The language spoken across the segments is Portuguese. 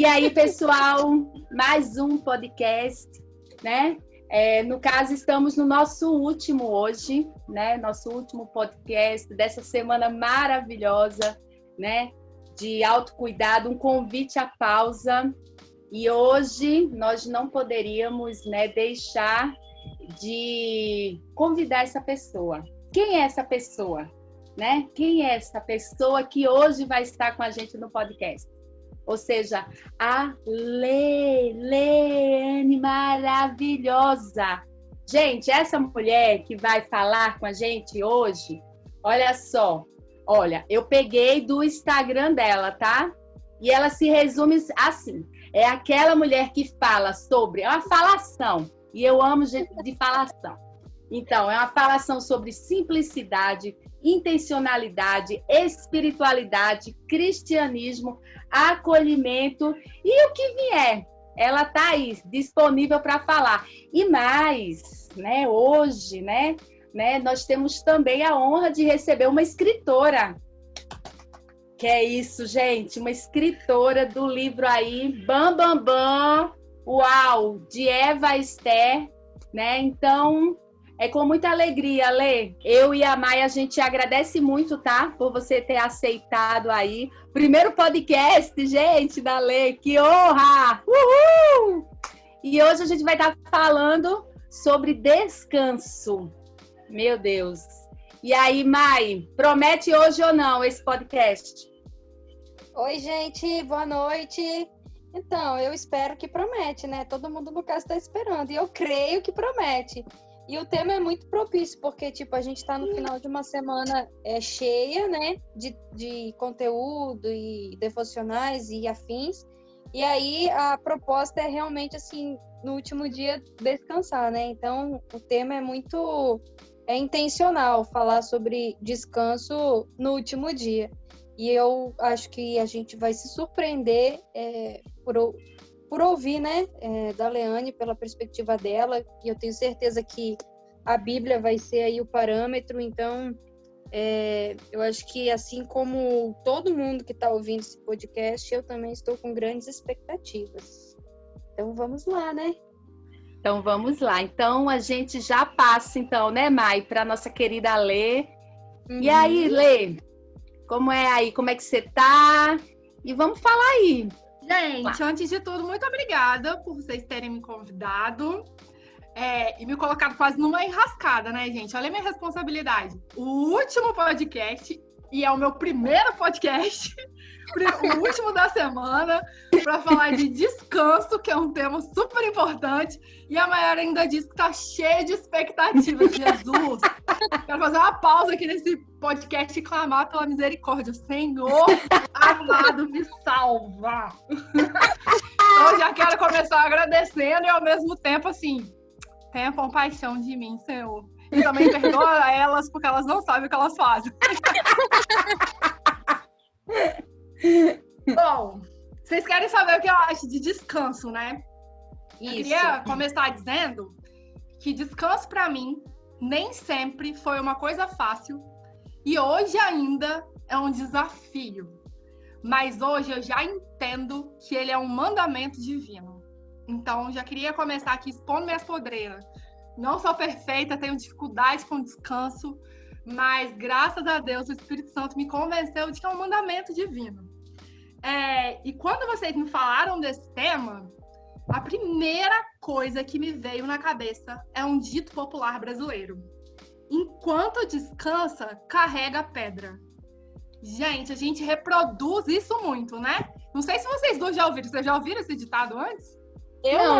E aí, pessoal, mais um podcast, né? No caso, estamos no nosso último hoje, né? Nosso último podcast dessa semana maravilhosa, né? De autocuidado, um convite à pausa. E hoje nós não poderíamos, né, deixar de convidar essa pessoa. Quem é essa pessoa? Né? Quem é essa pessoa que hoje vai estar com a gente no podcast? Ou seja, a Leane maravilhosa. Gente, essa mulher que vai falar com a gente hoje, olha só, eu peguei do Instagram dela, tá? E ela se resume assim, é aquela mulher que fala sobre, é uma falação, e eu amo de falação. Então, é uma falação sobre simplicidade, intencionalidade, espiritualidade, cristianismo, acolhimento e o que vier. Ela está aí, disponível para falar. E mais, né, hoje, né, nós temos também a honra de receber uma escritora. Que é isso, gente, uma escritora do livro aí, Bam Bam Bam, uau, de Eva Esther, né? Então, é com muita alegria, Lê. Eu e a Maia, a gente agradece muito, tá? Por você ter aceitado aí. Primeiro podcast, gente, da Lê. Que honra! Uhul! E hoje a gente vai estar falando sobre descanso. Meu Deus. E aí, Mai, promete hoje ou não esse podcast? Oi, gente. Boa noite. Então, eu espero que promete, né? Todo mundo no caso está esperando. E eu creio que promete. E o tema é muito propício, porque, tipo, a gente está no final de uma semana cheia, né, de conteúdo e devocionais e afins. E aí, a proposta é realmente, assim, no último dia, descansar, né? Então, o tema é muito intencional, falar sobre descanso no último dia. E eu acho que a gente vai se surpreender por ouvir, né, da Leane, pela perspectiva dela, e eu tenho certeza que a Bíblia vai ser aí o parâmetro, então eu acho que assim como todo mundo que está ouvindo esse podcast, eu também estou com grandes expectativas. Então vamos lá, né? Então vamos lá. Então a gente já passa, então, né, Mai, para nossa querida Lê. Uhum. E aí, Lê, como é aí? Como é que você tá? E vamos falar aí. Gente, antes de tudo, muito obrigada por vocês terem me convidado e me colocado quase numa enrascada, né, gente? Olha a minha responsabilidade. O último podcast, e é o meu primeiro podcast, o último da semana, para falar de descanso, que é um tema super importante, e a Mayara ainda disse que tá cheia de expectativas. Jesus! Quero fazer uma pausa aqui nesse podcast e clamar pela misericórdia. Senhor amado, me salva! Então, já quero começar agradecendo e, ao mesmo tempo, assim, tenha compaixão de mim, Senhor. E também perdoa elas, porque elas não sabem o que elas fazem. Bom, vocês querem saber o que eu acho de descanso, né? Isso. Eu queria começar dizendo que descanso, para mim, nem sempre foi uma coisa fácil e hoje ainda é um desafio. Mas hoje eu já entendo que ele é um mandamento divino. Então, já queria começar aqui expondo minhas podreiras. Não sou perfeita, tenho dificuldade com descanso, mas graças a Deus o Espírito Santo me convenceu de que é um mandamento divino. E quando vocês me falaram desse tema, a primeira coisa que me veio na cabeça é um dito popular brasileiro: enquanto descansa, carrega pedra. Gente, a gente reproduz isso muito, né? Não sei se vocês dois já ouviram. Vocês já ouviram esse ditado antes? Eu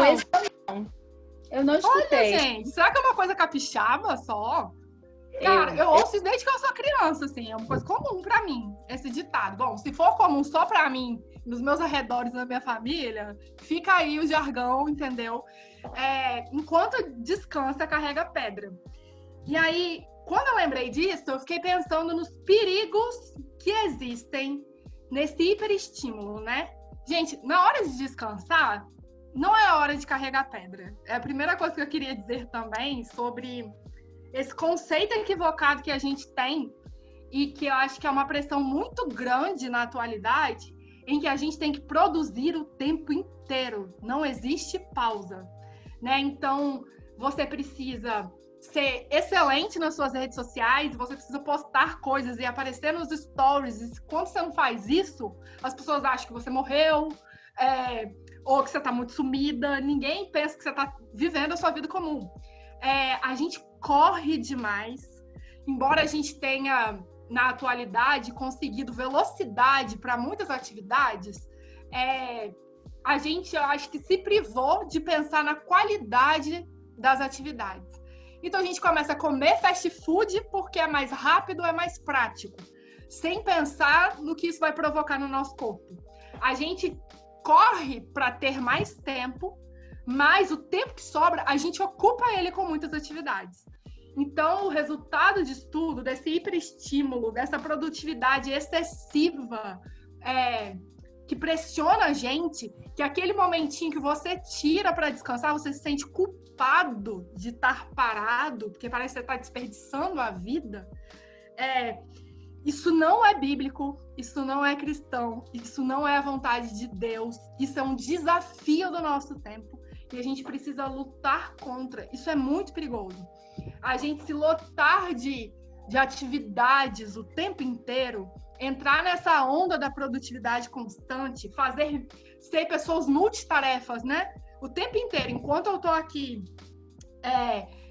não escutei. Olha, gente, será que é uma coisa capixaba só? Cara, eu ouço isso desde que eu sou criança, assim, é uma coisa comum pra mim, esse ditado. Bom, se for comum só pra mim, nos meus arredores, na minha família, fica aí o jargão, entendeu? Enquanto descansa, carrega pedra. E aí, quando eu lembrei disso, eu fiquei pensando nos perigos que existem nesse hiperestímulo, né? Gente, na hora de descansar, não é hora de carregar pedra. É a primeira coisa que eu queria dizer também sobre esse conceito equivocado que a gente tem e que eu acho que é uma pressão muito grande na atualidade em que a gente tem que produzir o tempo inteiro. Não existe pausa, né? Então, você precisa ser excelente nas suas redes sociais, você precisa postar coisas e aparecer nos stories. E quando você não faz isso, as pessoas acham que você morreu, ou que você está muito sumida. Ninguém pensa que você está vivendo a sua vida comum. A gente corre demais, embora a gente tenha, na atualidade, conseguido velocidade para muitas atividades, a gente, eu acho que se privou de pensar na qualidade das atividades. Então, a gente começa a comer fast food porque é mais rápido, é mais prático, sem pensar no que isso vai provocar no nosso corpo. A gente corre para ter mais tempo, mas o tempo que sobra, a gente ocupa ele com muitas atividades. Então, o resultado disso tudo, desse hiperestímulo, dessa produtividade excessiva, que pressiona a gente, que aquele momentinho que você tira para descansar, você se sente culpado de estar parado, porque parece que você está desperdiçando a vida. Isso não é bíblico, isso não é cristão, isso não é a vontade de Deus, isso é um desafio do nosso tempo e a gente precisa lutar contra. Isso é muito perigoso. A gente se lotar de atividades o tempo inteiro, entrar nessa onda da produtividade constante, ser pessoas multitarefas, né? O tempo inteiro, enquanto eu tô aqui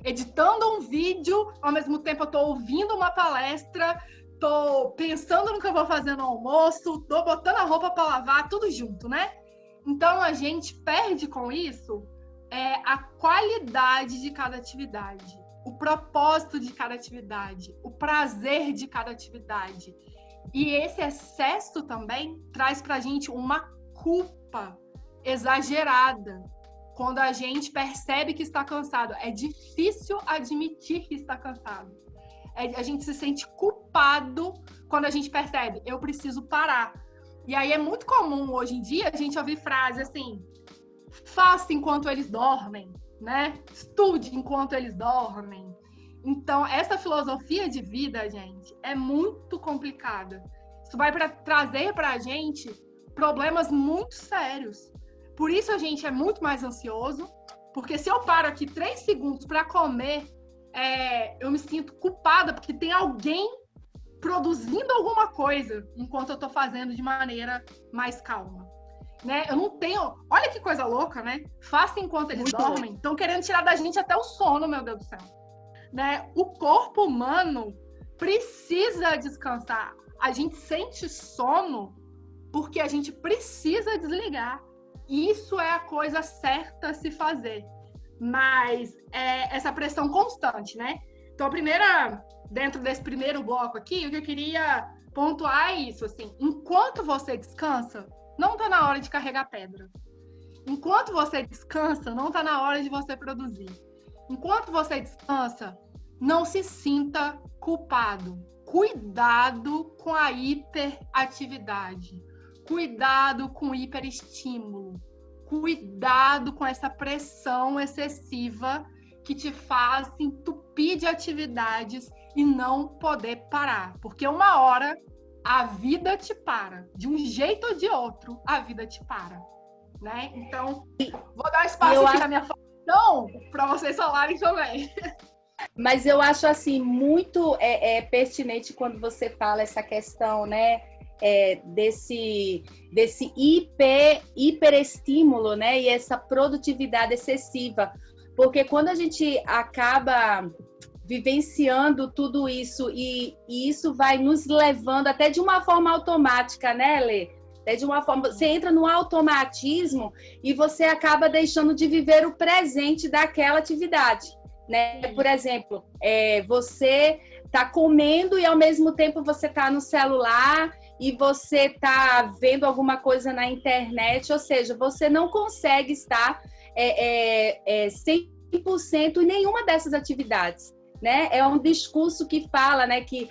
editando um vídeo, ao mesmo tempo eu tô ouvindo uma palestra, tô pensando no que eu vou fazer no almoço, tô botando a roupa para lavar, tudo junto, né? Então a gente perde com isso a qualidade de cada atividade, o propósito de cada atividade, o prazer de cada atividade. E esse excesso também traz pra gente uma culpa exagerada. Quando a gente percebe que está cansado, é difícil admitir que está cansado. A gente se sente culpado quando a gente percebe, eu preciso parar. E aí é muito comum hoje em dia a gente ouvir frases assim, faça enquanto eles dormem, né? Estude enquanto eles dormem. Então, essa filosofia de vida, gente, é muito complicada. Isso vai trazer para a gente problemas muito sérios. Por isso a gente é muito mais ansioso, porque se eu paro aqui 3 segundos para comer, eu me sinto culpada, porque tem alguém produzindo alguma coisa enquanto eu estou fazendo de maneira mais calma. Né? Eu não tenho... Olha que coisa louca, né? Faça enquanto eles dormem. Estão querendo tirar da gente até o sono, meu Deus do céu. Né? O corpo humano precisa descansar. A gente sente sono porque a gente precisa desligar. Isso é a coisa certa a se fazer. Mas essa pressão constante, né? Então, dentro desse primeiro bloco aqui, o que eu queria pontuar é isso, assim, enquanto você descansa, não está na hora de carregar pedra. Enquanto você descansa, não está na hora de você produzir. Enquanto você descansa, não se sinta culpado. Cuidado com a hiperatividade. Cuidado com o hiperestímulo. Cuidado com essa pressão excessiva que te faz se entupir de atividades e não poder parar. Porque uma hora a vida te para. De um jeito ou de outro, a vida te para. Né? Então, vou dar espaço aqui na minha falação para vocês falarem também. Mas eu acho assim muito pertinente quando você fala essa questão, né? Desse hiperestímulo, né? E essa produtividade excessiva. Porque quando a gente acaba vivenciando tudo isso e isso vai nos levando até de uma forma automática, né, Lê? Até de uma forma, você entra no automatismo e você acaba deixando de viver o presente daquela atividade, né? Por exemplo, você está comendo e ao mesmo tempo você está no celular e você está vendo alguma coisa na internet, ou seja, você não consegue estar 100% em nenhuma dessas atividades, né? É um discurso que fala, né, que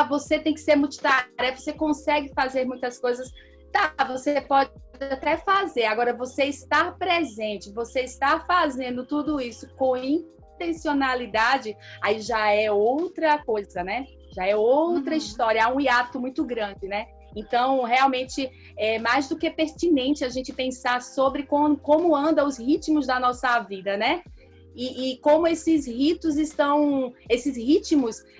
você tem que ser multitarefa, você consegue fazer muitas coisas. Tá, você pode até fazer, agora você estar presente, você estar fazendo tudo isso com intencionalidade, aí já é outra coisa, né? Já é outra história, há um hiato muito grande, né? Então, realmente, é mais do que pertinente a gente pensar sobre como andam os ritmos da nossa vida, né? E como esses ritmos,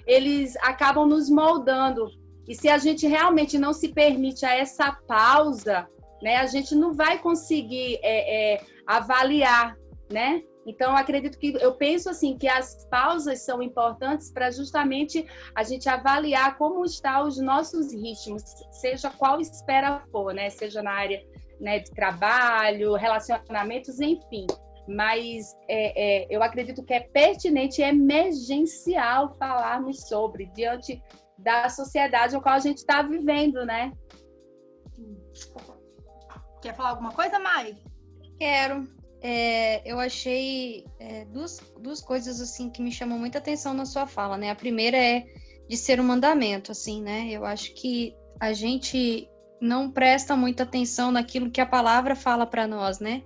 eles acabam nos moldando. E se a gente realmente não se permite a essa pausa, né, a gente não vai conseguir avaliar, né? Então, eu penso assim, que as pausas são importantes para justamente a gente avaliar como estão os nossos ritmos, seja qual esfera for, né? Seja na área, né, de trabalho, relacionamentos, enfim. Mas eu acredito que é pertinente e emergencial falarmos sobre, diante da sociedade na qual a gente está vivendo, né? Quer falar alguma coisa, Mai? Quero. Eu achei duas coisas assim que me chamam muita atenção na sua fala, né? A primeira é de ser um mandamento, assim, né? Eu acho que a gente não presta muita atenção naquilo que a palavra fala para nós, né?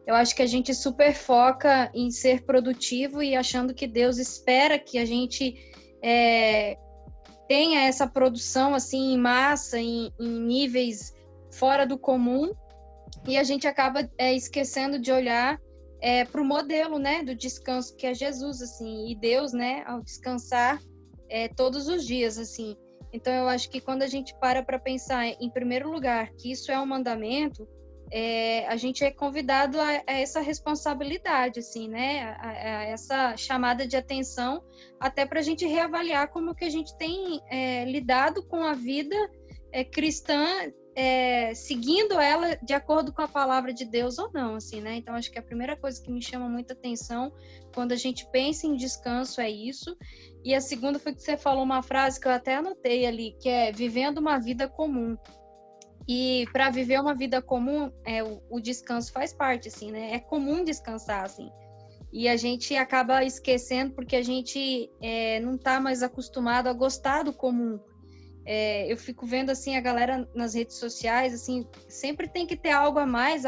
Eu acho que a gente super foca em ser produtivo e achando que Deus espera que a gente tenha essa produção assim em massa, em níveis fora do comum. E a gente acaba esquecendo de olhar para o modelo, né, do descanso que é Jesus, assim, e Deus, né, ao descansar todos os dias, assim. Então, eu acho que quando a gente para pensar, em primeiro lugar, que isso é um mandamento, a gente é convidado a essa responsabilidade, assim, né, a essa chamada de atenção, até para a gente reavaliar como que a gente tem lidado com a vida cristã, seguindo ela de acordo com a palavra de Deus ou não, assim, né? Então, acho que a primeira coisa que me chama muita atenção quando a gente pensa em descanso é isso. E a segunda foi que você falou uma frase que eu até anotei ali, que é vivendo uma vida comum. E para viver uma vida comum, o descanso faz parte, assim, né? É comum descansar, assim. E a gente acaba esquecendo porque a gente não está mais acostumado a gostar do comum. Eu fico vendo assim a galera nas redes sociais, assim, sempre tem que ter algo a mais,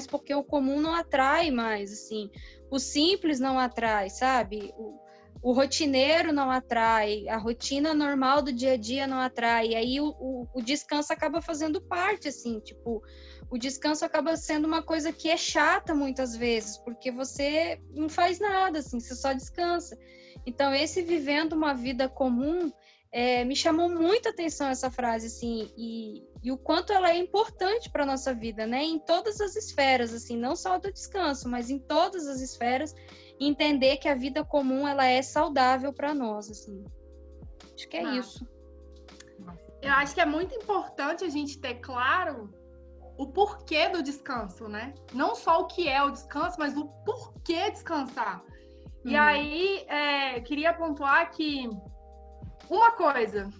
porque o comum não atrai mais, assim, o simples não atrai, sabe? O rotineiro não atrai, a rotina normal do dia a dia não atrai, e aí o descanso acaba fazendo parte, assim, tipo, o descanso acaba sendo uma coisa que é chata muitas vezes, porque você não faz nada, assim, você só descansa. Então, esse vivendo uma vida comum, me chamou muita atenção essa frase, assim, e o quanto ela é importante para a nossa vida, né? Em todas as esferas, assim, não só do descanso, mas em todas as esferas, entender que a vida comum, ela é saudável para nós, assim. Acho que é isso. Eu acho que é muito importante a gente ter claro o porquê do descanso, né? Não só o que é o descanso, mas o porquê descansar. E aí, queria pontuar que uma coisa,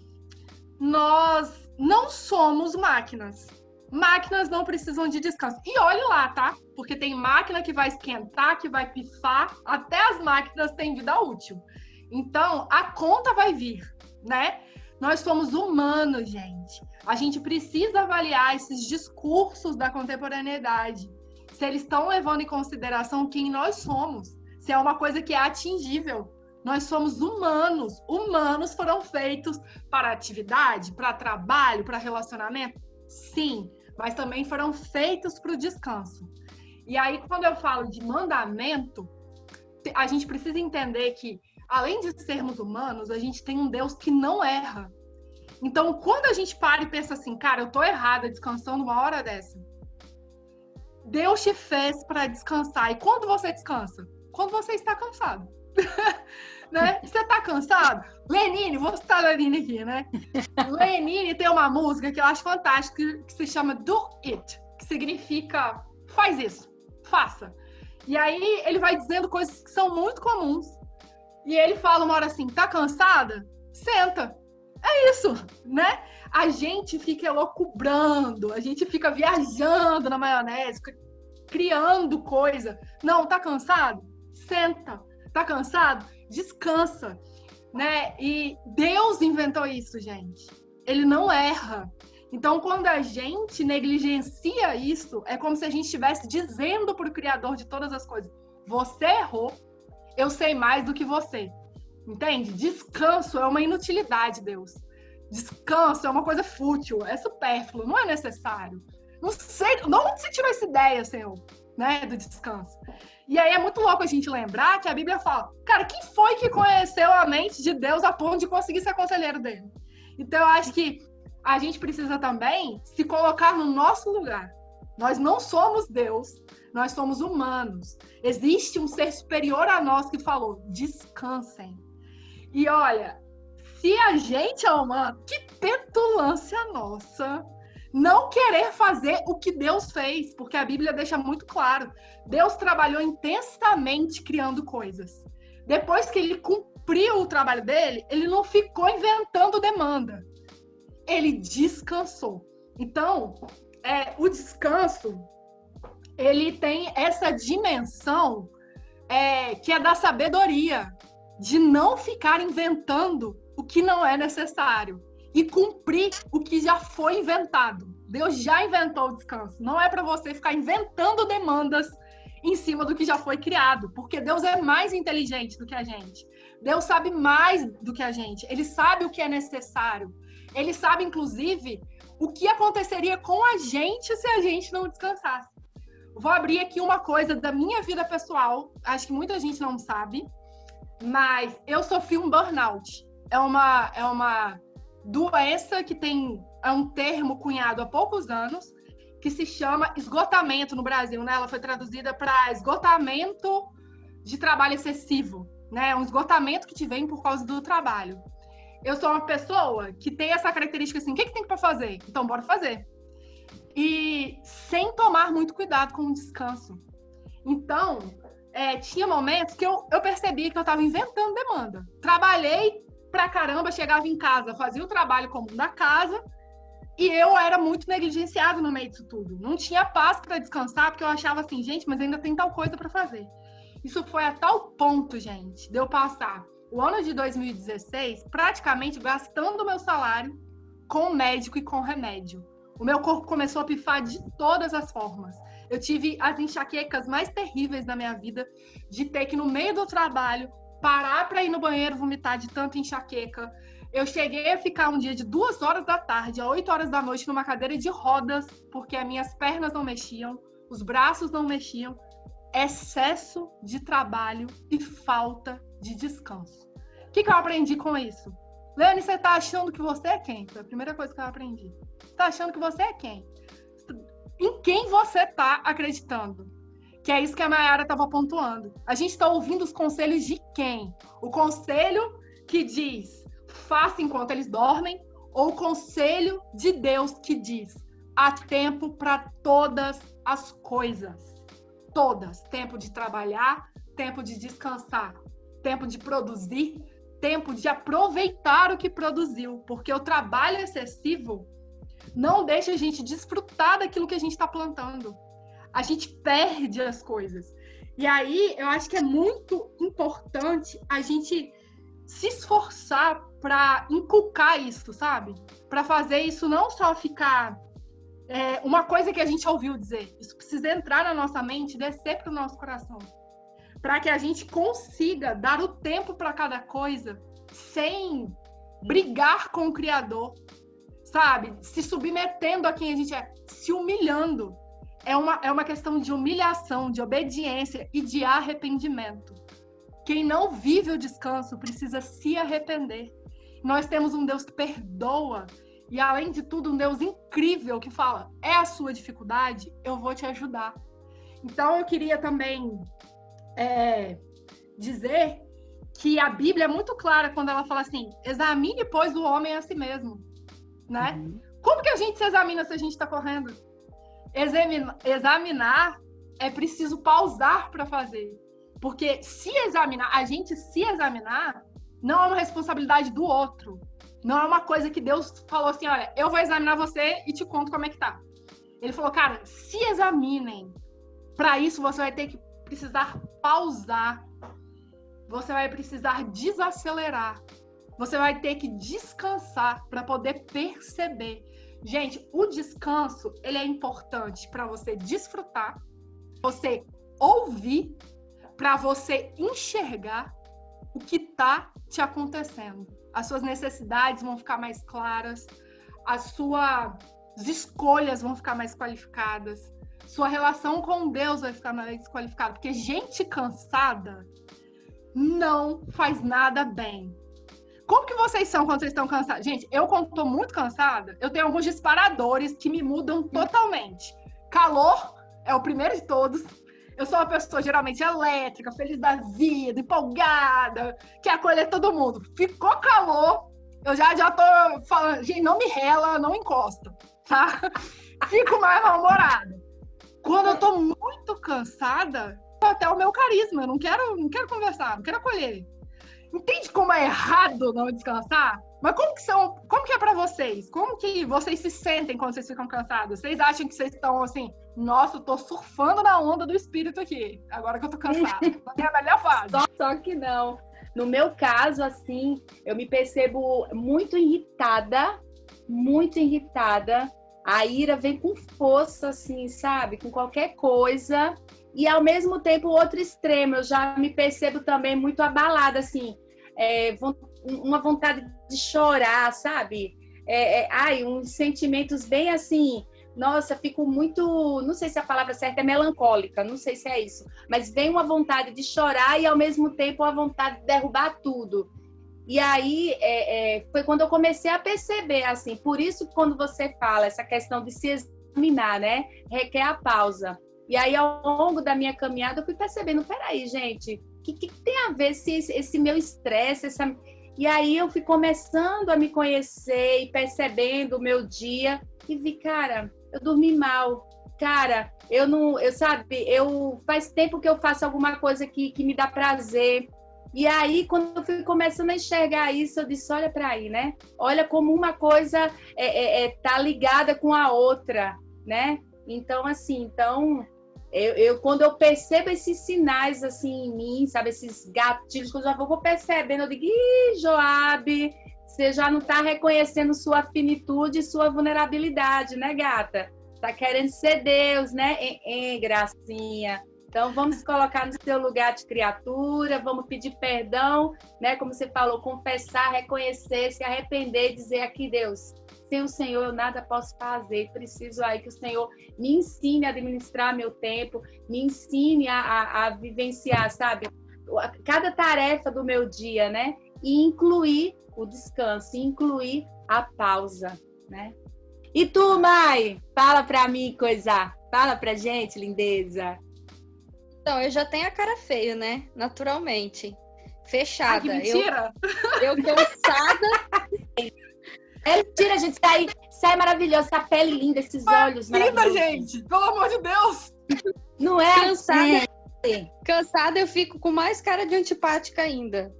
nós não somos máquinas. Máquinas não precisam de descanso. E olhe lá, tá? Porque tem máquina que vai esquentar, que vai pifar. Até as máquinas têm vida útil. Então, a conta vai vir, né? Nós somos humanos, gente. A gente precisa avaliar esses discursos da contemporaneidade. Se eles estão levando em consideração quem nós somos. Se é uma coisa que é atingível. Nós somos humanos. Humanos foram feitos para atividade, para trabalho, para relacionamento? Sim, mas também foram feitos para o descanso. E aí, quando eu falo de mandamento, a gente precisa entender que, além de sermos humanos, a gente tem um Deus que não erra. Então, quando a gente para e pensa assim, cara, eu tô errada descansando uma hora dessa. Deus te fez para descansar. E quando você descansa? Quando você está cansado. Né? Você tá cansado? Lenine, vou citar Lenine aqui, né? Lenine tem uma música que eu acho fantástica que se chama Do It, que significa faz isso, faça. E aí ele vai dizendo coisas que são muito comuns. E ele fala uma hora assim, tá cansada? Senta. É isso, né? A gente fica elocubrando, a gente fica viajando na maionese, criando coisa. Não, tá cansado? Senta. Tá cansado? Descansa, né? E Deus inventou isso, gente. Ele não erra. Então, quando a gente negligencia isso, é como se a gente estivesse dizendo para o Criador de todas as coisas, você errou, eu sei mais do que você. Entende? Descanso é uma inutilidade, Deus. descanso é uma coisa fútil, é supérfluo, não é necessário. Não sei, de onde você tirou essa ideia, Senhor, né, do descanso? E aí é muito louco a gente lembrar que a Bíblia fala, cara, quem foi que conheceu a mente de Deus a ponto de conseguir ser conselheiro dele? Então eu acho que a gente precisa também se colocar no nosso lugar. Nós não somos Deus, nós somos humanos. Existe um ser superior a nós que falou, descansem. E olha, se a gente é humano, que petulância nossa não querer fazer o que Deus fez, porque a Bíblia deixa muito claro, Deus trabalhou intensamente criando coisas. Depois que ele cumpriu o trabalho dele, ele não ficou inventando demanda. Ele descansou. Então, o descanso, ele tem essa dimensão que é da sabedoria, de não ficar inventando o que não é necessário e cumprir o que já foi inventado. Deus já inventou o descanso. Não é para você ficar inventando demandas em cima do que já foi criado, porque Deus é mais inteligente do que a gente. Deus sabe mais do que a gente. Ele sabe o que é necessário. Ele sabe, inclusive, o que aconteceria com a gente se a gente não descansasse. Vou abrir aqui uma coisa da minha vida pessoal. Acho que muita gente não sabe, mas eu sofri um burnout. É uma doença que é um termo cunhado há poucos anos, que se chama esgotamento no Brasil, né? Ela foi traduzida para esgotamento de trabalho excessivo, né? Um esgotamento que te vem por causa do trabalho. Eu sou uma pessoa que tem essa característica assim, o que tem para fazer? Então, bora fazer. E sem tomar muito cuidado com o descanso. Então, tinha momentos que eu percebi que eu estava inventando demanda. Trabalhei pra caramba, chegava em casa, fazia o trabalho comum da casa e eu era muito negligenciado no meio disso tudo. Não tinha paz para descansar, porque eu achava assim, gente, mas ainda tem tal coisa para fazer. Isso foi a tal ponto, gente, de eu passar o ano de 2016 praticamente gastando o meu salário com médico e com remédio. O meu corpo começou a pifar de todas as formas. Eu tive as enxaquecas mais terríveis da minha vida, de ter que, no meio do trabalho, parar para ir no banheiro vomitar de tanta enxaqueca. Eu cheguei a ficar um dia de 2 horas da tarde a 8 horas da noite numa cadeira de rodas, porque as minhas pernas não mexiam, os braços não mexiam. Excesso de trabalho e falta de descanso. O que eu aprendi com isso? Leane, você tá achando que você é quem? Foi a primeira coisa que eu aprendi. Você tá achando que você é quem? Em quem você tá acreditando? Que é isso que a Mayara estava pontuando. A gente está ouvindo os conselhos de quem? O conselho que diz, faça enquanto eles dormem, ou o conselho de Deus que diz, há tempo para todas as coisas. Todas. Tempo de trabalhar, tempo de descansar, tempo de produzir, tempo de aproveitar o que produziu. Porque o trabalho excessivo não deixa a gente desfrutar daquilo que a gente está plantando. A gente perde as coisas. E aí, eu acho que é muito importante a gente se esforçar para inculcar isso, sabe? Para fazer isso não só ficar uma coisa que a gente ouviu dizer. Isso precisa entrar na nossa mente, descer para o nosso coração. Para que a gente consiga dar o tempo para cada coisa sem brigar com o Criador, sabe? Se submetendo a quem a gente é, se humilhando. É uma questão de humilhação, de obediência e de arrependimento. Quem não vive o descanso precisa se arrepender. Nós temos um Deus que perdoa e, além de tudo, um Deus incrível que fala, é a sua dificuldade, eu vou te ajudar. Então, eu queria também dizer que a Bíblia é muito clara quando ela fala assim, examine, pois, o homem a si mesmo. Né? Uhum. Como que a gente se examina se a gente está correndo? Examinar é preciso pausar para fazer. Porque a gente se examinar não é uma responsabilidade do outro. Não é uma coisa que Deus falou assim, olha, eu vou examinar você e te conto como é que tá. Ele falou, cara, se examinem. Para isso, você vai ter que precisar pausar. Você vai precisar desacelerar. Você vai ter que descansar para poder perceber. Gente, o descanso, ele é importante para você desfrutar, você ouvir, para você enxergar o que está te acontecendo. as suas necessidades vão ficar mais claras, as suas escolhas vão ficar mais qualificadas, sua relação com Deus vai ficar mais qualificada, porque gente cansada não faz nada bem. Como que vocês são quando vocês estão cansados? Gente, eu quando estou muito cansada, eu tenho alguns disparadores que me mudam totalmente. Calor é o primeiro de todos. Eu sou uma pessoa geralmente elétrica, feliz da vida, empolgada, quer acolher todo mundo. Ficou calor, eu já tô falando, gente, não me rela, não encosta, tá? Fico mais mal-humorada. Quando eu tô muito cansada, até o meu carisma, eu não quero conversar, não quero acolher. Entende como é errado não descansar? Mas como que é pra vocês? Como que vocês se sentem quando vocês ficam cansados? Vocês acham que vocês estão assim, nossa, eu tô surfando na onda do espírito aqui, agora que eu tô cansada. É a melhor fase. Só que não. No meu caso, assim, eu me percebo muito irritada. A ira vem com força, assim, sabe? Com qualquer coisa. E, ao mesmo tempo, o outro extremo, eu já me percebo também muito abalada, assim, uma vontade de chorar, sabe? Uns sentimentos bem assim, nossa, fico muito, não sei se a palavra certa é melancólica, não sei se é isso, mas vem uma vontade de chorar e, ao mesmo tempo, uma vontade de derrubar tudo. E aí, foi quando eu comecei a perceber, assim, por isso, quando você fala essa questão de se examinar, né, requer a pausa. E aí, ao longo da minha caminhada, eu fui percebendo, peraí, gente, o que tem a ver esse meu estresse? E aí, eu fui começando a me conhecer e percebendo o meu dia e vi, cara, eu dormi mal. Cara, faz tempo que eu faço alguma coisa que me dá prazer. E aí, quando eu fui começando a enxergar isso, eu disse, olha para aí, né? Olha como uma coisa tá ligada com a outra, né? Então, assim, quando eu percebo esses sinais assim em mim, sabe, esses gatilhos que eu já vou percebendo, eu digo, Joabe, você já não tá reconhecendo sua finitude e sua vulnerabilidade, né, gata? Tá querendo ser Deus, né? Gracinha. Então, vamos se colocar no seu lugar de criatura, vamos pedir perdão, né? Como você falou, confessar, reconhecer, se arrepender e dizer aqui, Deus, sem o Senhor eu nada posso fazer, preciso aí que o Senhor me ensine a administrar meu tempo, me ensine a vivenciar, sabe, cada tarefa do meu dia, né, e incluir o descanso, incluir a pausa, né. E tu, Mai, fala pra mim, fala pra gente, lindeza. Então, eu já tenho a cara feia, né, naturalmente, fechada. Ai, que mentira! Eu cansada... É mentira, gente. Sai maravilhosa, essa pele linda, esses olhos maravilhosos. Linda, gente! Pelo amor de Deus! Não é? Cansada, eu fico com mais cara de antipática ainda.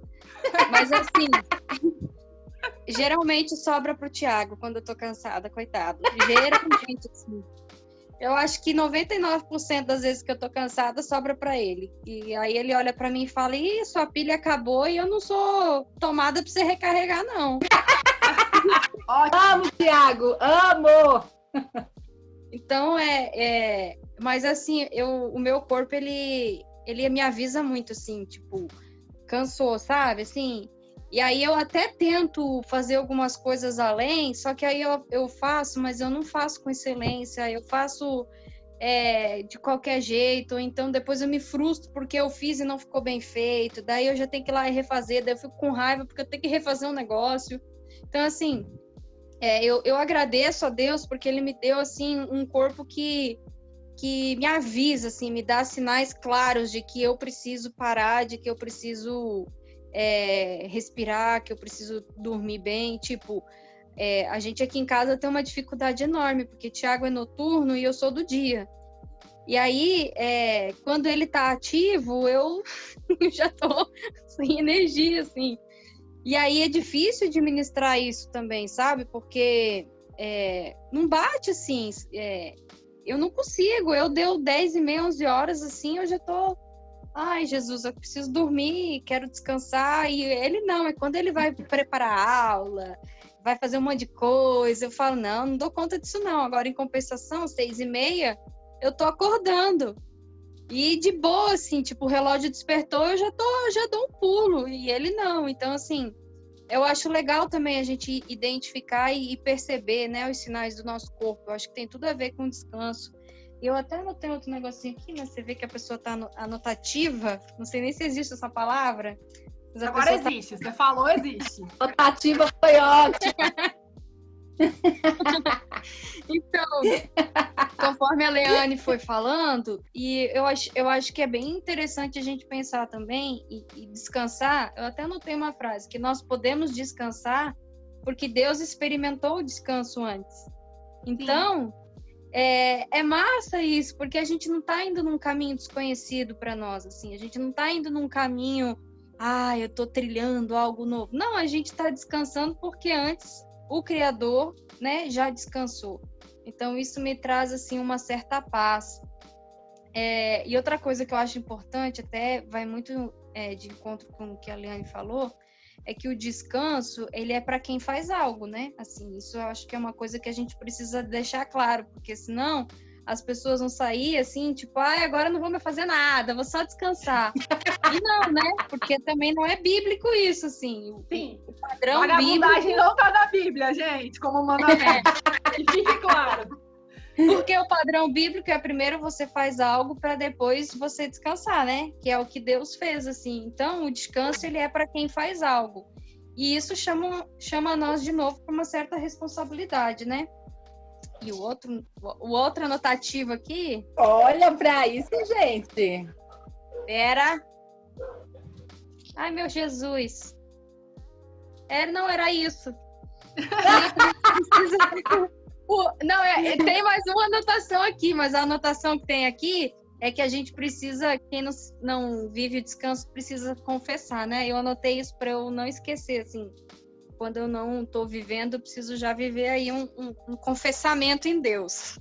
Mas assim, geralmente sobra pro Thiago quando eu tô cansada, coitado. Geralmente, assim. Eu acho que 99% das vezes que eu tô cansada sobra pra ele. E aí ele olha pra mim e fala, sua pilha acabou e eu não sou tomada pra você recarregar, não. Amo, Thiago, amo! Então, mas assim, o meu corpo, ele me avisa muito, assim, tipo, cansou, sabe, assim, e aí eu até tento fazer algumas coisas além, só que aí eu faço, mas eu não faço com excelência, eu faço de qualquer jeito, então depois eu me frustro porque eu fiz e não ficou bem feito, daí eu já tenho que ir lá e refazer, daí eu fico com raiva porque eu tenho que refazer um negócio. Então, assim, eu agradeço a Deus porque Ele me deu, assim, um corpo que me avisa, assim, me dá sinais claros de que eu preciso parar, de que eu preciso respirar, que eu preciso dormir bem. Tipo, a gente aqui em casa tem uma dificuldade enorme, porque Thiago é noturno e eu sou do dia. E aí, quando ele tá ativo, eu já tô sem energia, assim. E aí é difícil administrar isso também, sabe? Porque não bate, assim, eu não consigo. Eu deu 10h30, 11 horas, assim, eu já tô... Ai, Jesus, eu preciso dormir, quero descansar. E ele não, é quando ele vai preparar a aula, vai fazer um monte de coisa, eu falo, não dou conta disso não. Agora, em compensação, 6h30, eu tô acordando. E de boa, assim, tipo, o relógio despertou, eu já dou um pulo, e ele não. Então, assim, eu acho legal também a gente identificar e perceber, né, os sinais do nosso corpo. Eu acho que tem tudo a ver com descanso. Eu até anotei outro negocinho aqui, mas você vê que a pessoa está anotativa. Não sei nem se existe essa palavra. Mas agora existe. Você falou, existe. Anotativa foi ótima. Então, conforme a Leane foi falando, e eu acho que é bem interessante a gente pensar também e descansar. Eu até anotei uma frase, que nós podemos descansar porque Deus experimentou o descanso antes. Então, é massa isso, porque a gente não está indo num caminho desconhecido para nós, assim. A gente não está indo num caminho, eu estou trilhando algo novo. Não, a gente está descansando porque antes o Criador, né, já descansou. Então, isso me traz, assim, uma certa paz. E outra coisa que eu acho importante, até vai muito de encontro com o que a Leane falou, é que o descanso, ele é para quem faz algo, né? Assim, isso eu acho que é uma coisa que a gente precisa deixar claro, porque senão as pessoas vão sair assim, tipo, agora não vou mais fazer nada, vou só descansar. E não, né? Porque também não é bíblico isso, assim. Sim. O padrão bíblico não tá na Bíblia, gente, como mandamento. Que fique claro. Porque o padrão bíblico é primeiro você faz algo para depois você descansar, né? Que é o que Deus fez, assim. Então, o descanso, ele é para quem faz algo. E isso chama nós de novo para uma certa responsabilidade, né? E o outro anotativo aqui... Olha para isso, gente! Era... Ai, meu Jesus! Não era isso. Não, tem mais uma anotação aqui, mas a anotação que tem aqui é que a gente precisa, quem não vive o descanso, precisa confessar, né? Eu anotei isso para eu não esquecer, assim. Quando eu não estou vivendo, eu preciso já viver aí um confessamento em Deus.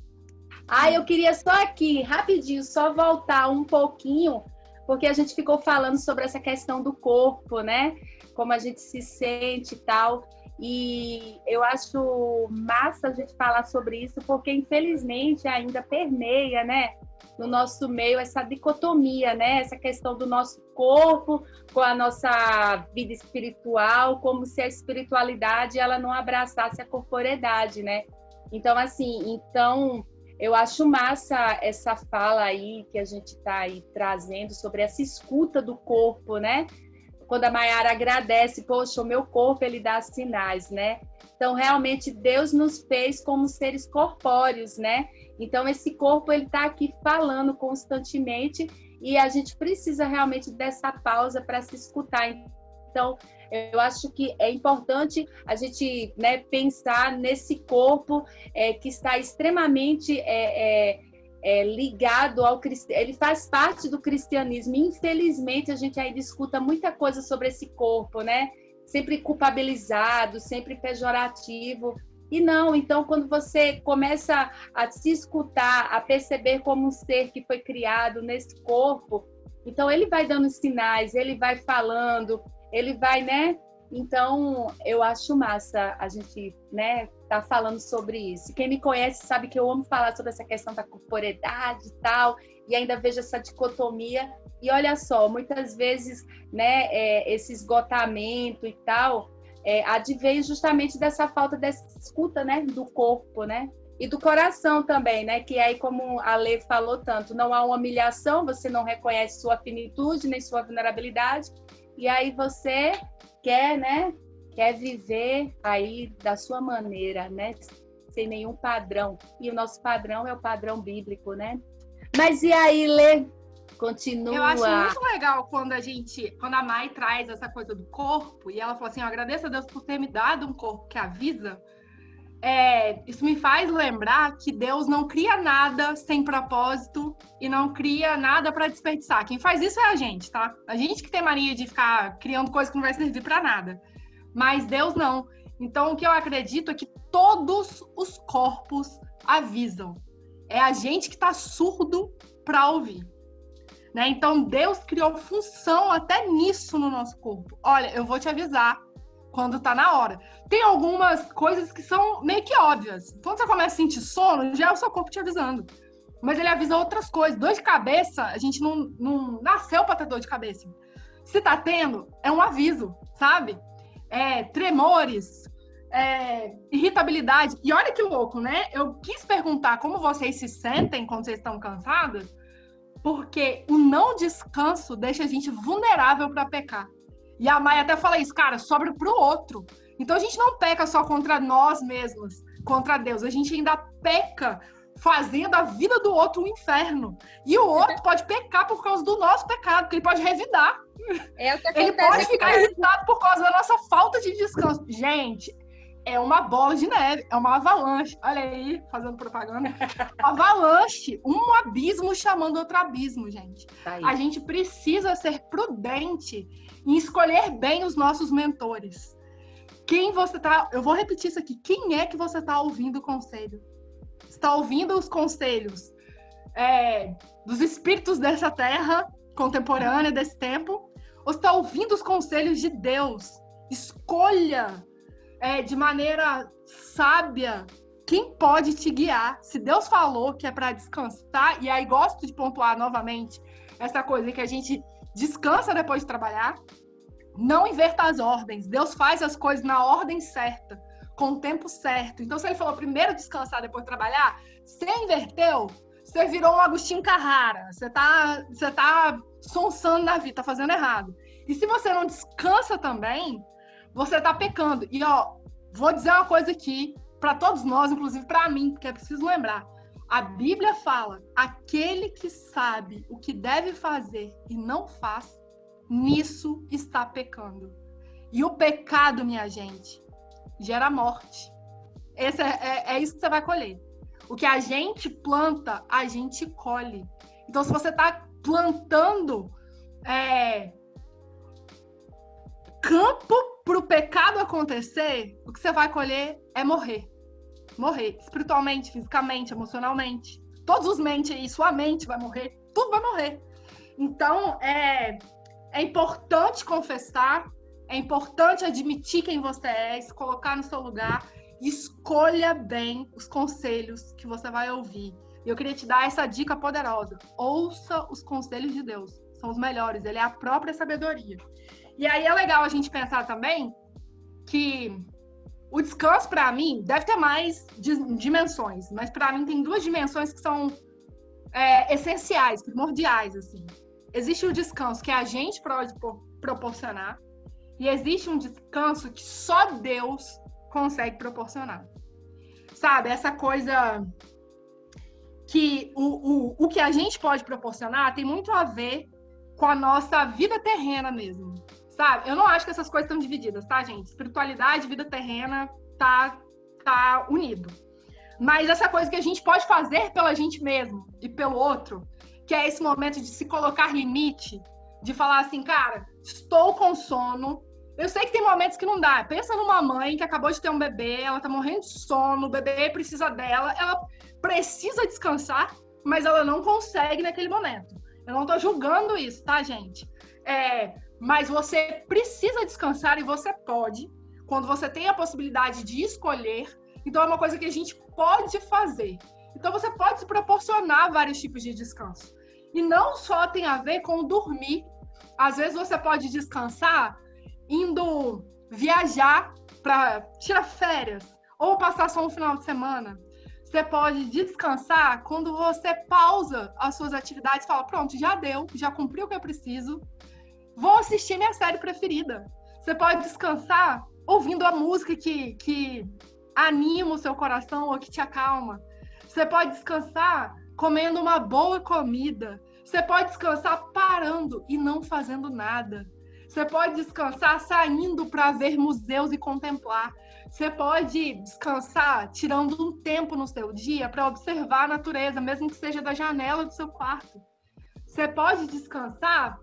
Eu queria só aqui, rapidinho, só voltar um pouquinho, porque a gente ficou falando sobre essa questão do corpo, né? Como a gente se sente e tal. E eu acho massa a gente falar sobre isso, porque infelizmente ainda permeia, né, no nosso meio essa dicotomia, né, essa questão do nosso corpo com a nossa vida espiritual, como se a espiritualidade ela não abraçasse a corporeidade, né? Então, assim, eu acho massa essa fala aí que a gente está aí trazendo sobre essa escuta do corpo, né? Quando a Mayara agradece, poxa, o meu corpo, ele dá sinais, né? Então, realmente, Deus nos fez como seres corpóreos, né? Então, esse corpo, ele está aqui falando constantemente e a gente precisa realmente dessa pausa para se escutar. Então, eu acho que é importante a gente, né, pensar nesse corpo que está extremamente... ligado ao cristianismo, ele faz parte do cristianismo. Infelizmente, a gente ainda escuta muita coisa sobre esse corpo, né? Sempre culpabilizado, sempre pejorativo. E não, então, quando você começa a se escutar, a perceber como um ser que foi criado nesse corpo, então ele vai dando sinais, ele vai falando, ele vai, né? Então, eu acho massa a gente, né, tá falando sobre isso. Quem me conhece sabe que eu amo falar sobre essa questão da corporeidade e tal, e ainda vejo essa dicotomia. E olha só, muitas vezes, né, esse esgotamento e tal, advém justamente dessa falta dessa escuta, né, do corpo, né? E do coração também, né? Que aí, como a Lê falou tanto, não há uma humilhação, você não reconhece sua finitude, nem sua vulnerabilidade, e aí você quer, né? Quer viver aí da sua maneira, né? Sem nenhum padrão. E o nosso padrão é o padrão bíblico, né? Mas e aí, Lê? Continua. Eu acho muito legal quando a Mai traz essa coisa do corpo, e ela fala assim, eu agradeço a Deus por ter me dado um corpo que avisa. Isso me faz lembrar que Deus não cria nada sem propósito e não cria nada para desperdiçar. Quem faz isso é a gente, tá? A gente que tem mania de ficar criando coisa que não vai servir para nada. Mas Deus não. Então, o que eu acredito é que todos os corpos avisam. É a gente que está surdo para ouvir. Né? Então, Deus criou função até nisso no nosso corpo. Olha, eu vou te avisar quando tá na hora. Tem algumas coisas que são meio que óbvias. Quando você começa a sentir sono, já é o seu corpo te avisando. Mas ele avisa outras coisas. Dor de cabeça, a gente não nasceu para ter dor de cabeça. Se tá tendo, é um aviso, sabe? tremores, irritabilidade. E olha que louco, né? Eu quis perguntar como vocês se sentem quando vocês estão cansadas, porque o não descanso deixa a gente vulnerável para pecar. E a Maia até fala isso, cara, sobra pro outro. Então a gente não peca só contra nós mesmos, contra Deus. A gente ainda peca fazendo a vida do outro um inferno. E o outro pode pecar por causa do nosso pecado, porque ele pode revidar. Ele pode ficar irritado por causa da nossa falta de descanso. Gente, é uma bola de neve, é uma avalanche. Olha aí, fazendo propaganda. Avalanche, um abismo chamando outro abismo, gente. Tá aí. A gente precisa ser prudente em escolher bem os nossos mentores. Quem você tá... Eu vou repetir isso aqui. Quem é que você está ouvindo o conselho? Está ouvindo os conselhos dos espíritos dessa terra contemporânea, desse tempo? Ou está ouvindo os conselhos de Deus? Escolha de maneira sábia quem pode te guiar. Se Deus falou que é para descansar, e aí gosto de pontuar novamente essa coisa que a gente descansa depois de trabalhar, não inverta as ordens. Deus faz as coisas na ordem certa, com o tempo certo. Então, se ele falou primeiro descansar, depois trabalhar, você inverteu, você virou um Agostinho Carrara, você tá sonsando na vida, tá fazendo errado. E se você não descansa também, você tá pecando. E, vou dizer uma coisa aqui, para todos nós, inclusive para mim, porque é preciso lembrar. A Bíblia fala, aquele que sabe o que deve fazer e não faz, nisso está pecando. E o pecado, minha gente, gera morte. Esse é isso que você vai colher. O que a gente planta, a gente colhe. Então, se você está plantando campo para o pecado acontecer, o que você vai colher é morrer. Morrer. Espiritualmente, fisicamente, emocionalmente. Todos os mentes aí, sua mente vai morrer. Tudo vai morrer. Então, é importante confessar, é importante admitir quem você é, se colocar no seu lugar, e escolha bem os conselhos que você vai ouvir. E eu queria te dar essa dica poderosa. Ouça os conselhos de Deus. São os melhores, ele é a própria sabedoria. E aí é legal a gente pensar também que o descanso, para mim, deve ter mais dimensões, mas para mim tem duas dimensões que são essenciais, primordiais, assim. Existe o descanso que a gente pode proporcionar e existe um descanso que só Deus consegue proporcionar. Sabe, essa coisa que o que a gente pode proporcionar tem muito a ver com a nossa vida terrena mesmo, sabe? Eu não acho que essas coisas estão divididas, tá, gente? Espiritualidade e vida terrena tá unido. Mas essa coisa que a gente pode fazer pela gente mesmo e pelo outro, que é esse momento de se colocar limite, de falar assim, cara, estou com sono. Eu sei que tem momentos que não dá. Pensa numa mãe que acabou de ter um bebê, ela tá morrendo de sono, o bebê precisa dela, ela precisa descansar, mas ela não consegue naquele momento. Eu não tô julgando isso, tá, gente? Mas você precisa descansar e você pode, quando você tem a possibilidade de escolher. Então é uma coisa que a gente pode fazer. Então você pode se proporcionar vários tipos de descanso. E não só tem a ver com dormir. Às vezes você pode descansar indo viajar para tirar férias ou passar só um final de semana. Você pode descansar quando você pausa as suas atividades e fala, pronto, já deu, já cumpri o que eu preciso, vou assistir minha série preferida. Você pode descansar ouvindo a música que anima o seu coração ou que te acalma. Você pode descansar comendo uma boa comida. Você pode descansar parando e não fazendo nada. Você pode descansar saindo para ver museus e contemplar. Você pode descansar tirando um tempo no seu dia para observar a natureza, mesmo que seja da janela do seu quarto. Você pode descansar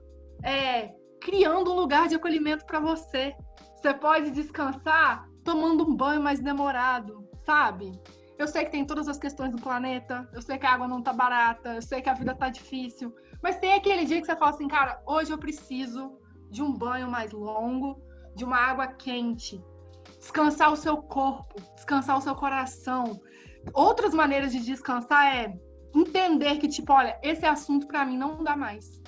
criando um lugar de acolhimento para você. Você pode descansar tomando um banho mais demorado, sabe? Eu sei que tem todas as questões do planeta, eu sei que a água não tá barata, eu sei que a vida tá difícil, mas tem aquele dia que você fala assim, cara, hoje eu preciso de um banho mais longo, de uma água quente. Descansar o seu corpo, descansar o seu coração. Outras maneiras de descansar é entender que, tipo, olha, esse assunto pra mim não dá mais.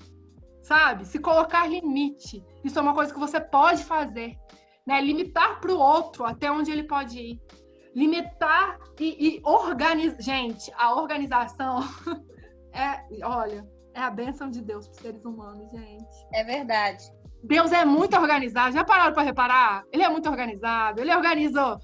Sabe? Se colocar limite. Isso é uma coisa que você pode fazer. né? Limitar para o outro até onde ele pode ir. Limitar e organizar. Gente, a organização é a bênção de Deus para os seres humanos, gente. É verdade. Deus é muito organizado. Já pararam para reparar? Ele é muito organizado. Ele organiza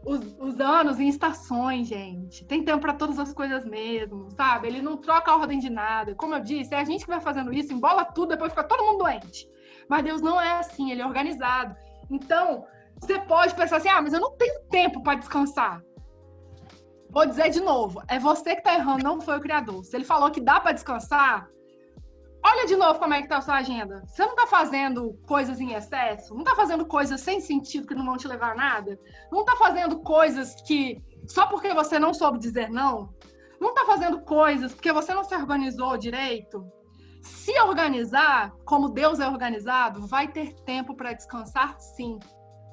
os anos em estações, gente. Tem tempo para todas as coisas mesmo, sabe? Ele não troca a ordem de nada. Como eu disse, é a gente que vai fazendo isso, embola tudo, depois fica todo mundo doente. Mas Deus não é assim, ele é organizado. Então, você pode pensar assim, mas eu não tenho tempo para descansar. Vou dizer de novo, é você que está errando, não foi o Criador. Se ele falou que dá para descansar, olha de novo como é que tá a sua agenda. Você não tá fazendo coisas em excesso? Não tá fazendo coisas sem sentido que não vão te levar a nada? Não tá fazendo coisas que só porque você não soube dizer não? Não tá fazendo coisas porque você não se organizou direito? Se organizar, como Deus é organizado, vai ter tempo para descansar sim,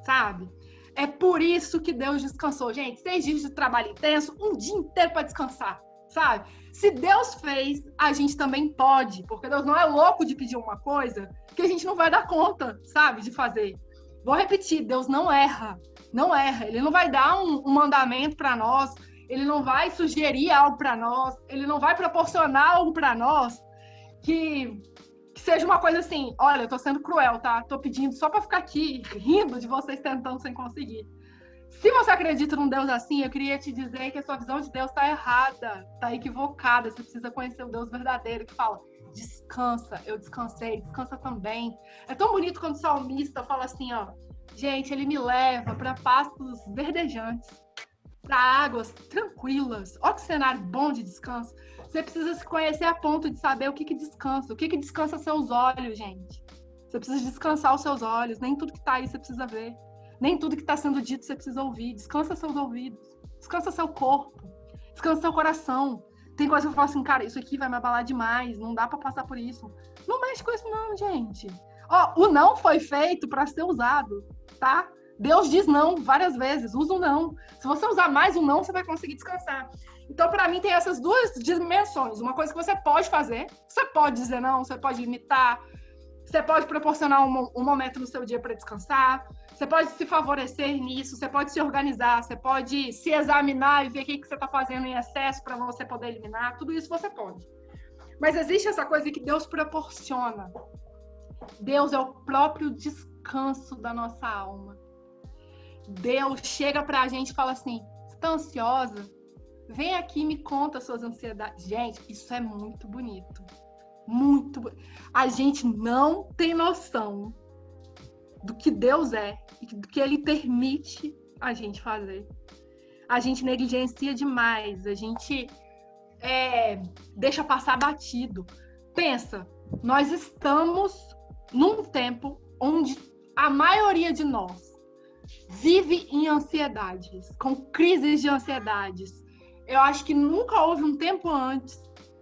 sabe? É por isso que Deus descansou. Gente, 6 dias de trabalho intenso, um dia inteiro para descansar, sabe? Se Deus fez, a gente também pode, porque Deus não é louco de pedir uma coisa que a gente não vai dar conta, sabe, de fazer. Vou repetir, Deus não erra, não erra. Ele não vai dar um mandamento para nós, ele não vai sugerir algo para nós, ele não vai proporcionar algo para nós que seja uma coisa assim, olha, eu tô sendo cruel, tá? Tô pedindo só para ficar aqui rindo de vocês tentando sem conseguir. Se você acredita num Deus assim, eu queria te dizer que a sua visão de Deus está errada, está equivocada. Você precisa conhecer o Deus verdadeiro que fala, descansa, eu descansei, descansa também. É tão bonito quando o salmista fala assim, gente, ele me leva para pastos verdejantes, para águas tranquilas. Olha que cenário bom de descanso. Você precisa se conhecer a ponto de saber o que descansa. O que descansa seus olhos, gente. Você precisa descansar os seus olhos. Nem tudo que está aí você precisa ver. Nem tudo que está sendo dito você precisa ouvir. Descansa seus ouvidos. Descansa seu corpo. Descansa seu coração. Tem coisa que eu falo assim, cara, isso aqui vai me abalar demais. Não dá para passar por isso. Não mexe com isso não, gente. O não foi feito para ser usado, tá? Deus diz não várias vezes. Usa o não. Se você usar mais o não, você vai conseguir descansar. Então, para mim, tem essas duas dimensões. Uma coisa que você pode fazer. Você pode dizer não, você pode limitar. Você pode proporcionar um momento no seu dia para descansar. Você pode se favorecer nisso. Você pode se organizar. Você pode se examinar e ver o que você está fazendo em excesso para você poder eliminar. Tudo isso você pode. Mas existe essa coisa que Deus proporciona. Deus é o próprio descanso da nossa alma. Deus chega para a gente e fala assim, você está ansiosa? Vem aqui e me conta suas ansiedades. Gente, isso é muito bonito. Muito bonito. A gente não tem noção do que Deus é e do que Ele permite a gente fazer. A gente negligencia demais. A gente deixa passar batido. Pensa, nós estamos num tempo onde a maioria de nós vive em ansiedades, com crises de ansiedades. Eu acho que nunca houve um tempo antes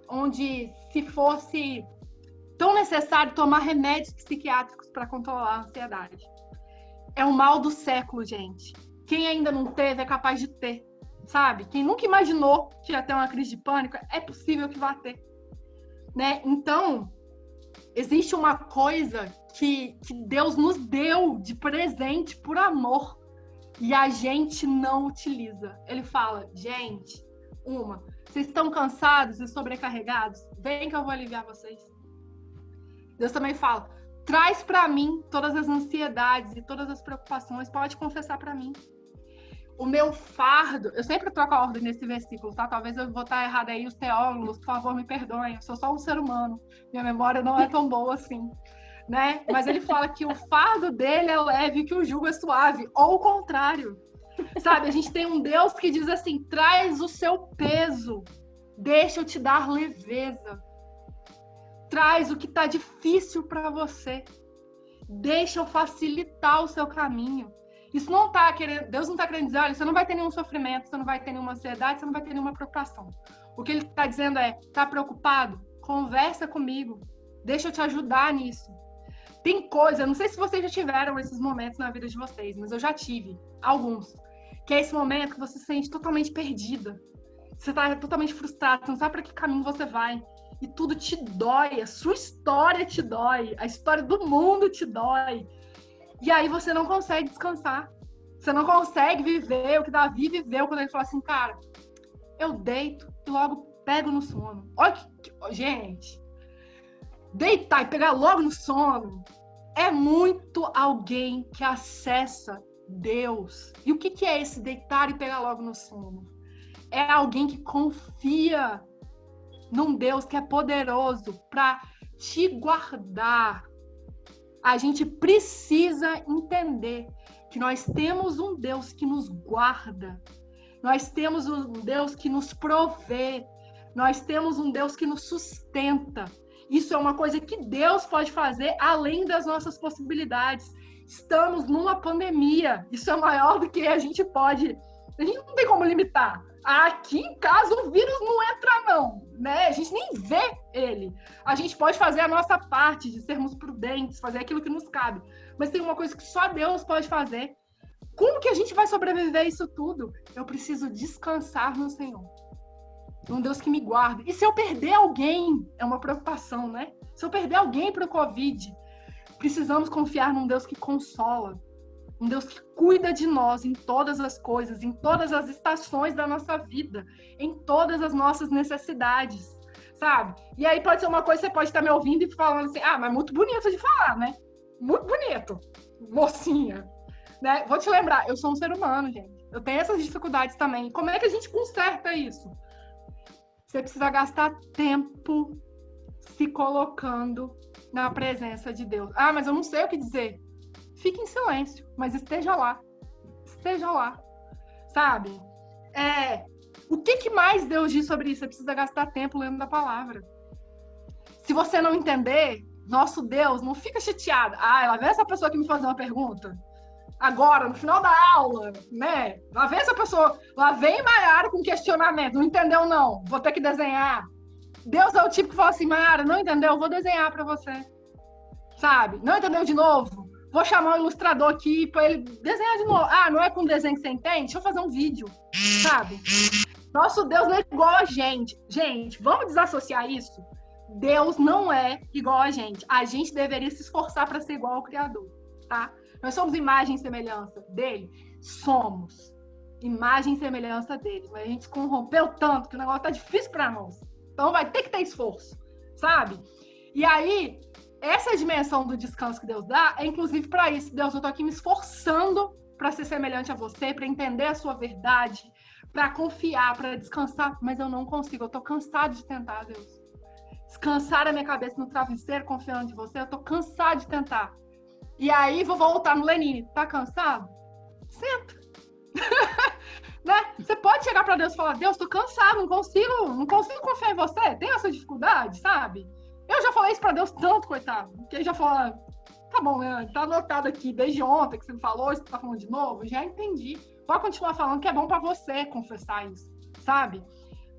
onde se fosse tão necessário tomar remédios psiquiátricos para controlar a ansiedade. É o mal do século, gente. Quem ainda não teve é capaz de ter, sabe? Quem nunca imaginou que ia ter uma crise de pânico, é possível que vá ter, né? Então, existe uma coisa que Deus nos deu de presente por amor e a gente não utiliza. Ele fala, gente, vocês estão cansados e sobrecarregados? Vem que eu vou aliviar vocês. Deus também fala, traz para mim todas as ansiedades e todas as preocupações, pode confessar para mim. O meu fardo, eu sempre troco a ordem nesse versículo, tá? Talvez eu vou estar errada aí, os teólogos, por favor, me perdoem, eu sou só um ser humano, minha memória não é tão boa assim, né? Mas ele fala que o fardo dele é leve e que o jugo é suave, ou o contrário. Sabe, a gente tem um Deus que diz assim, traz o seu peso, deixa eu te dar leveza. Traz o que está difícil para você. Deixa eu facilitar o seu caminho. Isso não tá querendo, Deus não está querendo dizer, olha, você não vai ter nenhum sofrimento, você não vai ter nenhuma ansiedade, você não vai ter nenhuma preocupação. O que ele está dizendo é, tá preocupado? Conversa comigo. Deixa eu te ajudar nisso. Tem coisa, não sei se vocês já tiveram esses momentos na vida de vocês, mas eu já tive alguns. Que é esse momento que você se sente totalmente perdida. Você está totalmente frustrado, você não sabe para que caminho você vai. E tudo te dói, a sua história te dói, a história do mundo te dói. E aí você não consegue descansar. Você não consegue viver o que Davi viveu quando ele falou assim, cara, eu deito e logo pego no sono. Olha gente, deitar e pegar logo no sono é muito alguém que acessa Deus. E o que é esse deitar e pegar logo no sono? É alguém que confia num Deus que é poderoso para te guardar. A gente precisa entender que nós temos um Deus que nos guarda. Nós temos um Deus que nos provê. Nós temos um Deus que nos sustenta. Isso é uma coisa que Deus pode fazer além das nossas possibilidades. Estamos numa pandemia. Isso é maior do que a gente pode. A gente não tem como limitar. Aqui em casa o vírus não entra, não, né? A gente nem vê ele. A gente pode fazer a nossa parte de sermos prudentes, fazer aquilo que nos cabe. Mas tem uma coisa que só Deus pode fazer. Como que a gente vai sobreviver a isso tudo? Eu preciso descansar no Senhor. Um Deus que me guarda. E se eu perder alguém? É uma preocupação, né? Se eu perder alguém para o Covid, precisamos confiar num Deus que consola. Um Deus que cuida de nós em todas as coisas, em todas as estações da nossa vida, em todas as nossas necessidades, sabe? E aí pode ser uma coisa, você pode estar me ouvindo e falando assim, mas muito bonito de falar, né? Muito bonito, mocinha. Né? Vou te lembrar, eu sou um ser humano, gente. Eu tenho essas dificuldades também. Como é que a gente conserta isso? Você precisa gastar tempo se colocando na presença de Deus. Mas eu não sei o que dizer. Fique em silêncio, mas esteja lá. Esteja lá, sabe? O que mais Deus diz sobre isso? Você precisa gastar tempo lendo a palavra. Se você não entender, nosso Deus não fica chateado. Lá vem essa pessoa que me faz uma pergunta. Agora, no final da aula, né? Lá vem essa pessoa, lá vem Maiara com questionamento. Não entendeu, não. Vou ter que desenhar. Deus é o tipo que fala assim, Maiara, não entendeu? Vou desenhar para você. Sabe? Não entendeu de novo? Vou chamar um ilustrador aqui para ele desenhar de novo. Não é com desenho que você entende? Deixa eu fazer um vídeo, sabe? Nosso Deus não é igual a gente. Gente, vamos desassociar isso? Deus não é igual a gente. A gente deveria se esforçar para ser igual ao Criador, tá? Nós somos imagem e semelhança dele? Somos. Imagem e semelhança dele. Mas a gente se corrompeu tanto que o negócio tá difícil para nós. Então vai ter que ter esforço, sabe? E aí, essa dimensão do descanso que Deus dá é inclusive para isso. Deus, eu tô aqui me esforçando para ser semelhante a você, para entender a sua verdade, para confiar, para descansar, mas eu não consigo. Eu tô cansado de tentar, Deus. Descansar a minha cabeça no travesseiro, confiando em você, eu tô cansado de tentar. E aí, vou voltar no Lenine. Tá cansado? Senta. Né? Você pode chegar para Deus e falar, Deus, tô cansado, não consigo confiar em você. Tem essa dificuldade, sabe? Eu já falei isso para Deus tanto, coitado. Que ele já falou, tá bom, né? Tá anotado aqui desde ontem que você me falou, você tá falando de novo. Já entendi. Pode continuar falando que é bom para você confessar isso, sabe?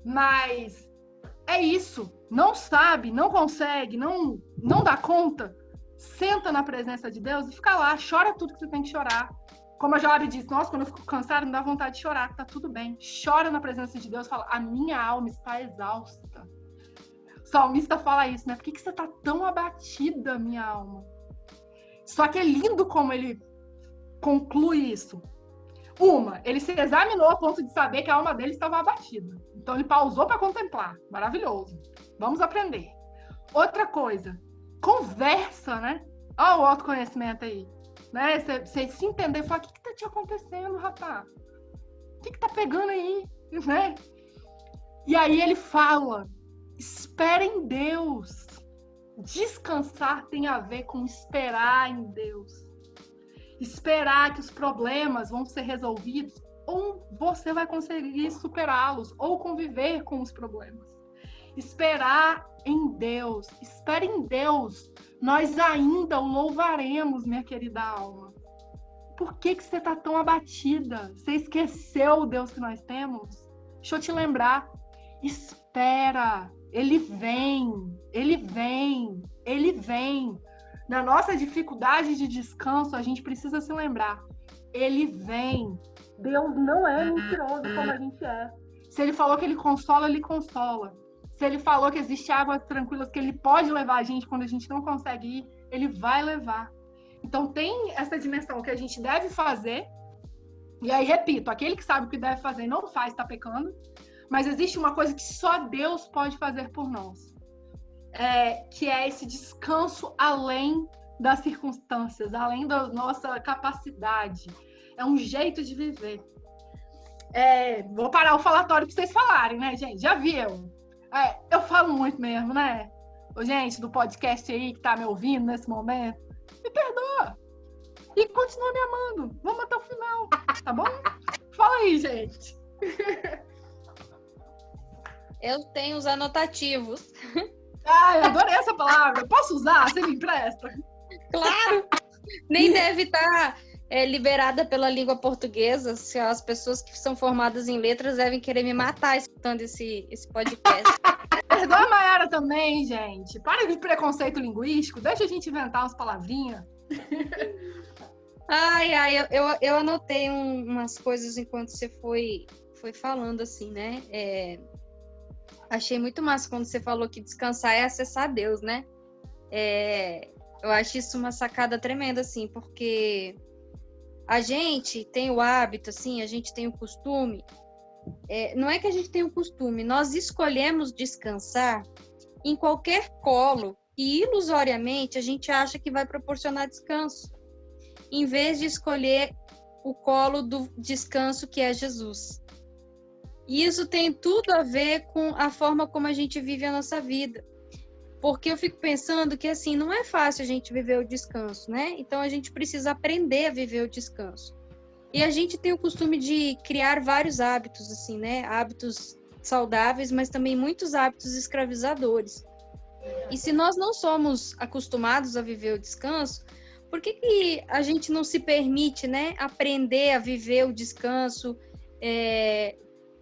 Mas é isso. Não sabe, não consegue, não dá conta. Senta na presença de Deus e fica lá, chora tudo que você tem que chorar. Como a Joab disse, nossa, quando eu fico cansada, me dá vontade de chorar, tá tudo bem. Chora na presença de Deus e fala, a minha alma está exausta. O salmista fala isso, né? Por que você tá tão abatida, minha alma? Só que é lindo como ele conclui isso. Ele se examinou a ponto de saber que a alma dele estava abatida. Então ele pausou para contemplar. Maravilhoso. Vamos aprender. Outra coisa. Conversa, né? Olha o autoconhecimento aí. Né? Você se entender e falar, o que tá te acontecendo, rapaz? O que tá pegando aí? Né? E aí ele fala, espera em Deus. Descansar tem a ver com esperar em Deus. Esperar que os problemas vão ser resolvidos ou você vai conseguir superá-los ou conviver com os problemas. Esperar em Deus. Espere em Deus. Nós ainda o louvaremos, minha querida alma. Por que você está tão abatida? Você esqueceu o Deus que nós temos? Deixa eu te lembrar. Espera. Ele vem. Ele vem. Ele vem. Na nossa dificuldade de descanso, a gente precisa se lembrar. Ele vem. Deus não é mentiroso como a gente é. Se ele falou que ele consola, ele consola. Se ele falou que existe águas tranquilas, que ele pode levar a gente quando a gente não consegue ir, ele vai levar. Então tem essa dimensão que a gente deve fazer. E aí, repito, aquele que sabe o que deve fazer e não faz, está pecando. Mas existe uma coisa que só Deus pode fazer por nós. Que é esse descanso além das circunstâncias, além da nossa capacidade. É um jeito de viver. Vou parar o falatório para vocês falarem, né, gente? Já viu? Eu falo muito mesmo, né? Ô, gente do podcast aí que tá me ouvindo nesse momento, me perdoa. E continua me amando. Vamos até o final, tá bom? Fala aí, gente. Eu tenho os anotativos. Eu adorei essa palavra. Posso usar? Você me empresta? Claro! Nem deve estar liberada pela língua portuguesa. Se as pessoas que são formadas em letras devem querer me matar escutando esse podcast. Perdoa a Mayara também, gente. Para de preconceito linguístico. Deixa a gente inventar umas palavrinhas. Eu anotei umas coisas enquanto você foi falando, assim, né? Achei muito massa quando você falou que descansar é acessar Deus, né? Eu acho isso uma sacada tremenda, assim, porque a gente tem o hábito, assim, a gente tem o costume. Não é que a gente tem o costume, nós escolhemos descansar em qualquer colo e ilusoriamente a gente acha que vai proporcionar descanso, em vez de escolher o colo do descanso que é Jesus. E isso tem tudo a ver com a forma como a gente vive a nossa vida. Porque eu fico pensando que, assim, não é fácil a gente viver o descanso, né? Então, a gente precisa aprender a viver o descanso. E a gente tem o costume de criar vários hábitos, assim, né? Hábitos saudáveis, mas também muitos hábitos escravizadores. E se nós não somos acostumados a viver o descanso, por que a gente não se permite, né? Aprender a viver o descanso,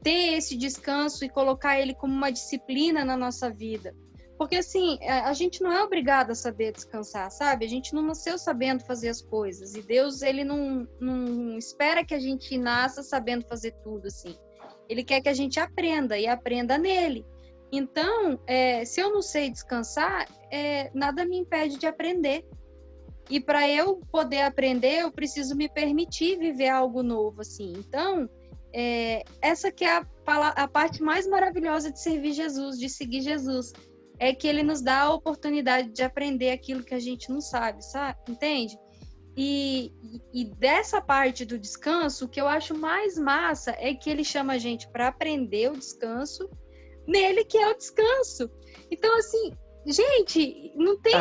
ter esse descanso e colocar ele como uma disciplina na nossa vida. Porque, assim, a gente não é obrigado a saber descansar, sabe? A gente não nasceu sabendo fazer as coisas. E Deus, ele não espera que a gente nasça sabendo fazer tudo, assim. Ele quer que a gente aprenda e aprenda nele. Então, se eu não sei descansar, nada me impede de aprender. E para eu poder aprender, eu preciso me permitir viver algo novo, assim. Então, essa que é a parte mais maravilhosa de servir Jesus, de seguir Jesus. É que ele nos dá a oportunidade de aprender aquilo que a gente não sabe, entende? E dessa parte do descanso, o que eu acho mais massa é que ele chama a gente para aprender o descanso nele, que é o descanso. Então, assim, gente, não tem...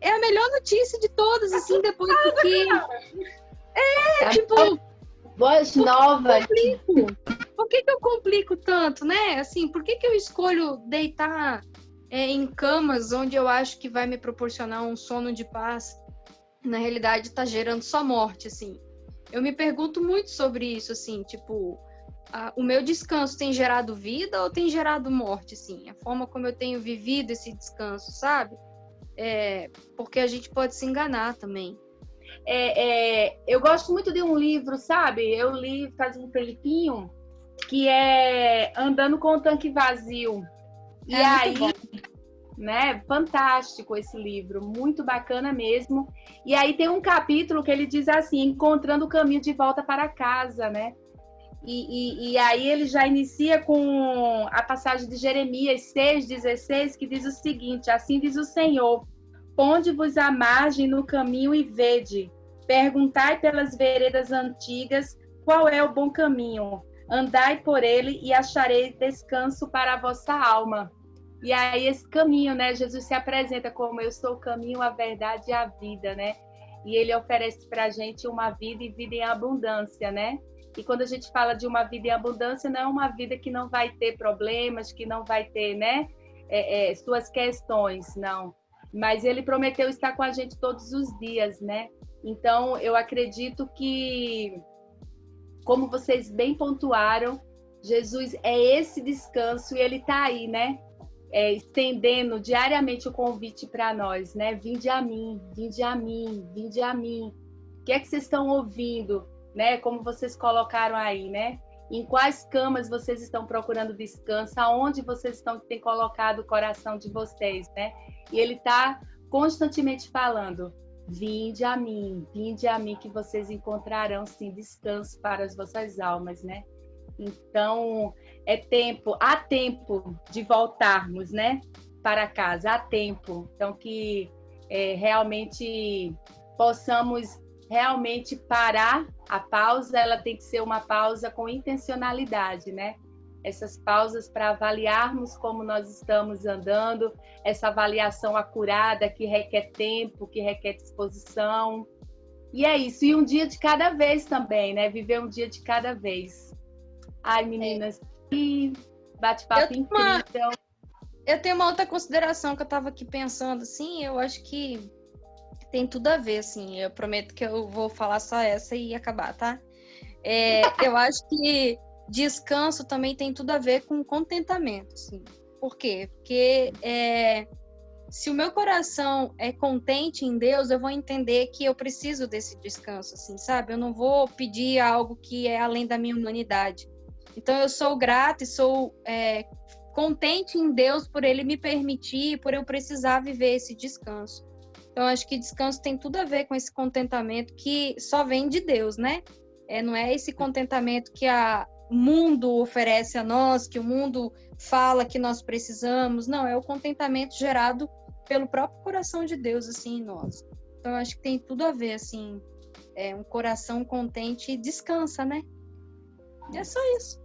É a melhor notícia de todas, assim, depois do que... Boas novas. Por que eu complico tanto, né? Assim, por que eu escolho deitar em camas onde eu acho que vai me proporcionar um sono de paz? Na realidade, tá gerando só morte, assim. Eu me pergunto muito sobre isso, assim, tipo, o meu descanso tem gerado vida ou tem gerado morte, assim? A forma como eu tenho vivido esse descanso, sabe? Porque a gente pode se enganar também. Eu gosto muito de um livro, sabe? Eu li faz um tempinho, que é Andando com o Tanque Vazio. E aí, né? Fantástico esse livro, muito bacana mesmo. E aí tem um capítulo que ele diz assim, encontrando o caminho de volta para casa, né? E aí ele já inicia com a passagem de Jeremias 6,16, que diz o seguinte: assim diz o Senhor, ponde-vos à margem no caminho e vede, perguntai pelas veredas antigas qual é o bom caminho, andai por ele e achareis descanso para a vossa alma. E aí esse caminho, né? Jesus se apresenta como eu sou o caminho, a verdade e a vida, né? E ele oferece para a gente uma vida e vida em abundância, né? E quando a gente fala de uma vida em abundância, não é uma vida que não vai ter problemas, que não vai ter, né? Suas questões, não. Mas ele prometeu estar com a gente todos os dias, né? Então, eu acredito que, como vocês bem pontuaram, Jesus é esse descanso e ele está aí, né? Estendendo diariamente o convite para nós, né? Vinde a mim, vinde a mim, vinde a mim. O que é que vocês estão ouvindo, né? Como vocês colocaram aí, né? Em quais camas vocês estão procurando descanso? Aonde vocês têm colocado o coração de vocês, né? E ele está constantemente falando, vinde a mim que vocês encontrarão sim descanso para as vossas almas, né? Então, há tempo de voltarmos, né, para casa, há tempo. Então, que realmente possamos realmente parar. A pausa, ela tem que ser uma pausa com intencionalidade, né? Essas pausas para avaliarmos como nós estamos andando, essa avaliação acurada que requer tempo, que requer disposição. E é isso, e um dia de cada vez também, né? Viver um dia de cada vez. Ai, meninas, que bate-papo incrível. Eu tenho uma outra consideração que eu estava aqui pensando, assim, eu acho que tem tudo a ver, assim, eu prometo que eu vou falar só essa e acabar, tá? Eu acho que descanso também tem tudo a ver com contentamento, assim. Por quê? Porque se o meu coração é contente em Deus, eu vou entender que eu preciso desse descanso, assim, sabe? Eu não vou pedir algo que é além da minha humanidade. Então, eu sou grata e sou contente em Deus por Ele me permitir, por eu precisar viver esse descanso. Então, acho que descanso tem tudo a ver com esse contentamento que só vem de Deus, né? Não é esse contentamento que o mundo oferece a nós, que o mundo fala que nós precisamos. Não, é o contentamento gerado pelo próprio coração de Deus, assim, em nós. Então, eu acho que tem tudo a ver, assim, um coração contente descansa, né? É só isso.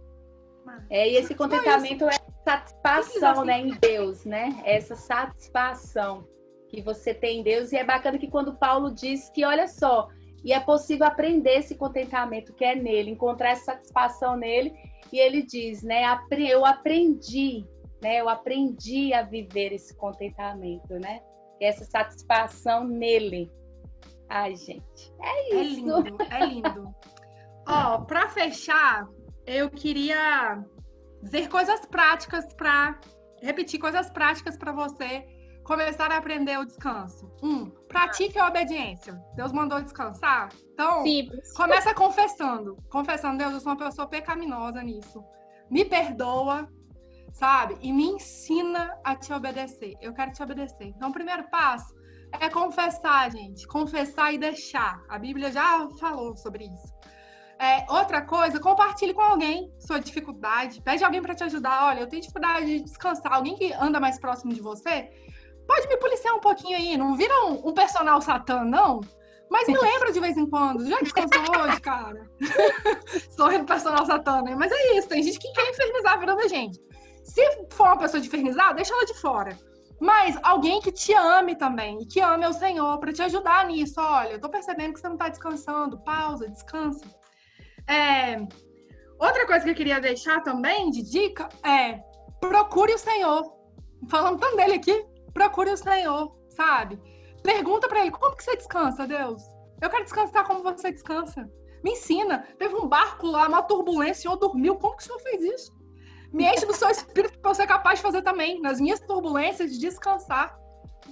E esse contentamento é satisfação, né, em Deus, né? Essa satisfação que você tem em Deus. E é bacana que quando Paulo diz que, olha só, e é possível aprender esse contentamento que é nele, encontrar essa satisfação nele. E ele diz, né, eu aprendi a viver esse contentamento, né? Essa satisfação nele. Ai, gente, é isso. É lindo. Ó, para fechar, eu queria repetir coisas práticas para você começar a aprender o descanso. Pratique a obediência. Deus mandou descansar? Então, começa confessando. Confessando, Deus, eu sou uma pessoa pecaminosa nisso. Me perdoa, sabe? E me ensina a te obedecer. Eu quero te obedecer. Então, o primeiro passo é confessar, gente. Confessar e deixar. A Bíblia já falou sobre isso. Outra coisa, compartilhe com alguém sua dificuldade. Pede alguém para te ajudar. Olha, eu tenho dificuldade de descansar. Alguém que anda mais próximo de você, pode me policiar um pouquinho aí. Não vira um personal satã, não. Mas me lembra de vez em quando. Já descansou hoje, cara? Sou personal satã, né? Mas é isso. Tem gente que quer infernizar a vida da gente. Se for uma pessoa de infernizar, deixa ela de fora. Mas alguém que te ame também. E que ame o Senhor para te ajudar nisso. Olha, eu tô percebendo que você não tá descansando. Pausa, descansa. Outra coisa que eu queria deixar também de dica é procure o Senhor. Falando tanto dele aqui, procure o Senhor, sabe? Pergunta pra ele, como que você descansa, Deus? Eu quero descansar como você descansa. Me ensina. Teve um barco lá, uma turbulência, o Senhor dormiu. Como que o Senhor fez isso? Me enche do seu espírito pra eu ser capaz de fazer também, nas minhas turbulências, de descansar,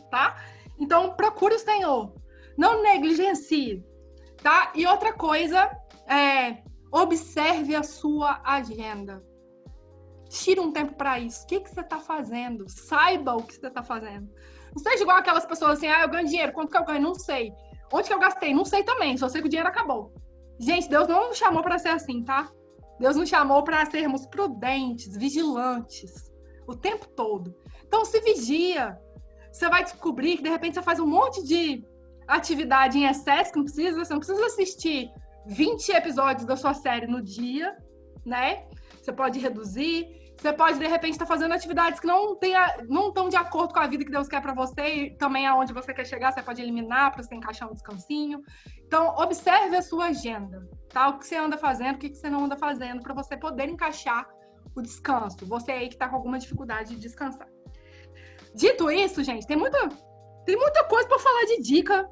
tá? Então, procure o Senhor. Não negligencie, tá? E outra coisa observe a sua agenda. Tira um tempo para isso. O que você está fazendo? Saiba o que você está fazendo. Não seja igual aquelas pessoas assim, eu ganho dinheiro. Quanto que eu ganho? Não sei. Onde que eu gastei? Não sei também. Só sei que o dinheiro acabou. Gente, Deus não nos chamou para ser assim, tá? Deus nos chamou para sermos prudentes, vigilantes, o tempo todo. Então, se vigia. Você vai descobrir que, de repente, você faz um monte de atividade em excesso, que você não precisa assistir 20 episódios da sua série no dia, né? Você pode reduzir, você pode, de repente, estar fazendo atividades que não estão de acordo com a vida que Deus quer para você e também aonde você quer chegar, você pode eliminar para você encaixar um descansinho. Então, observe a sua agenda, tá? O que você anda fazendo, o que você não anda fazendo, para você poder encaixar o descanso. Você aí que está com alguma dificuldade de descansar. Dito isso, gente, tem muita coisa para falar de dica,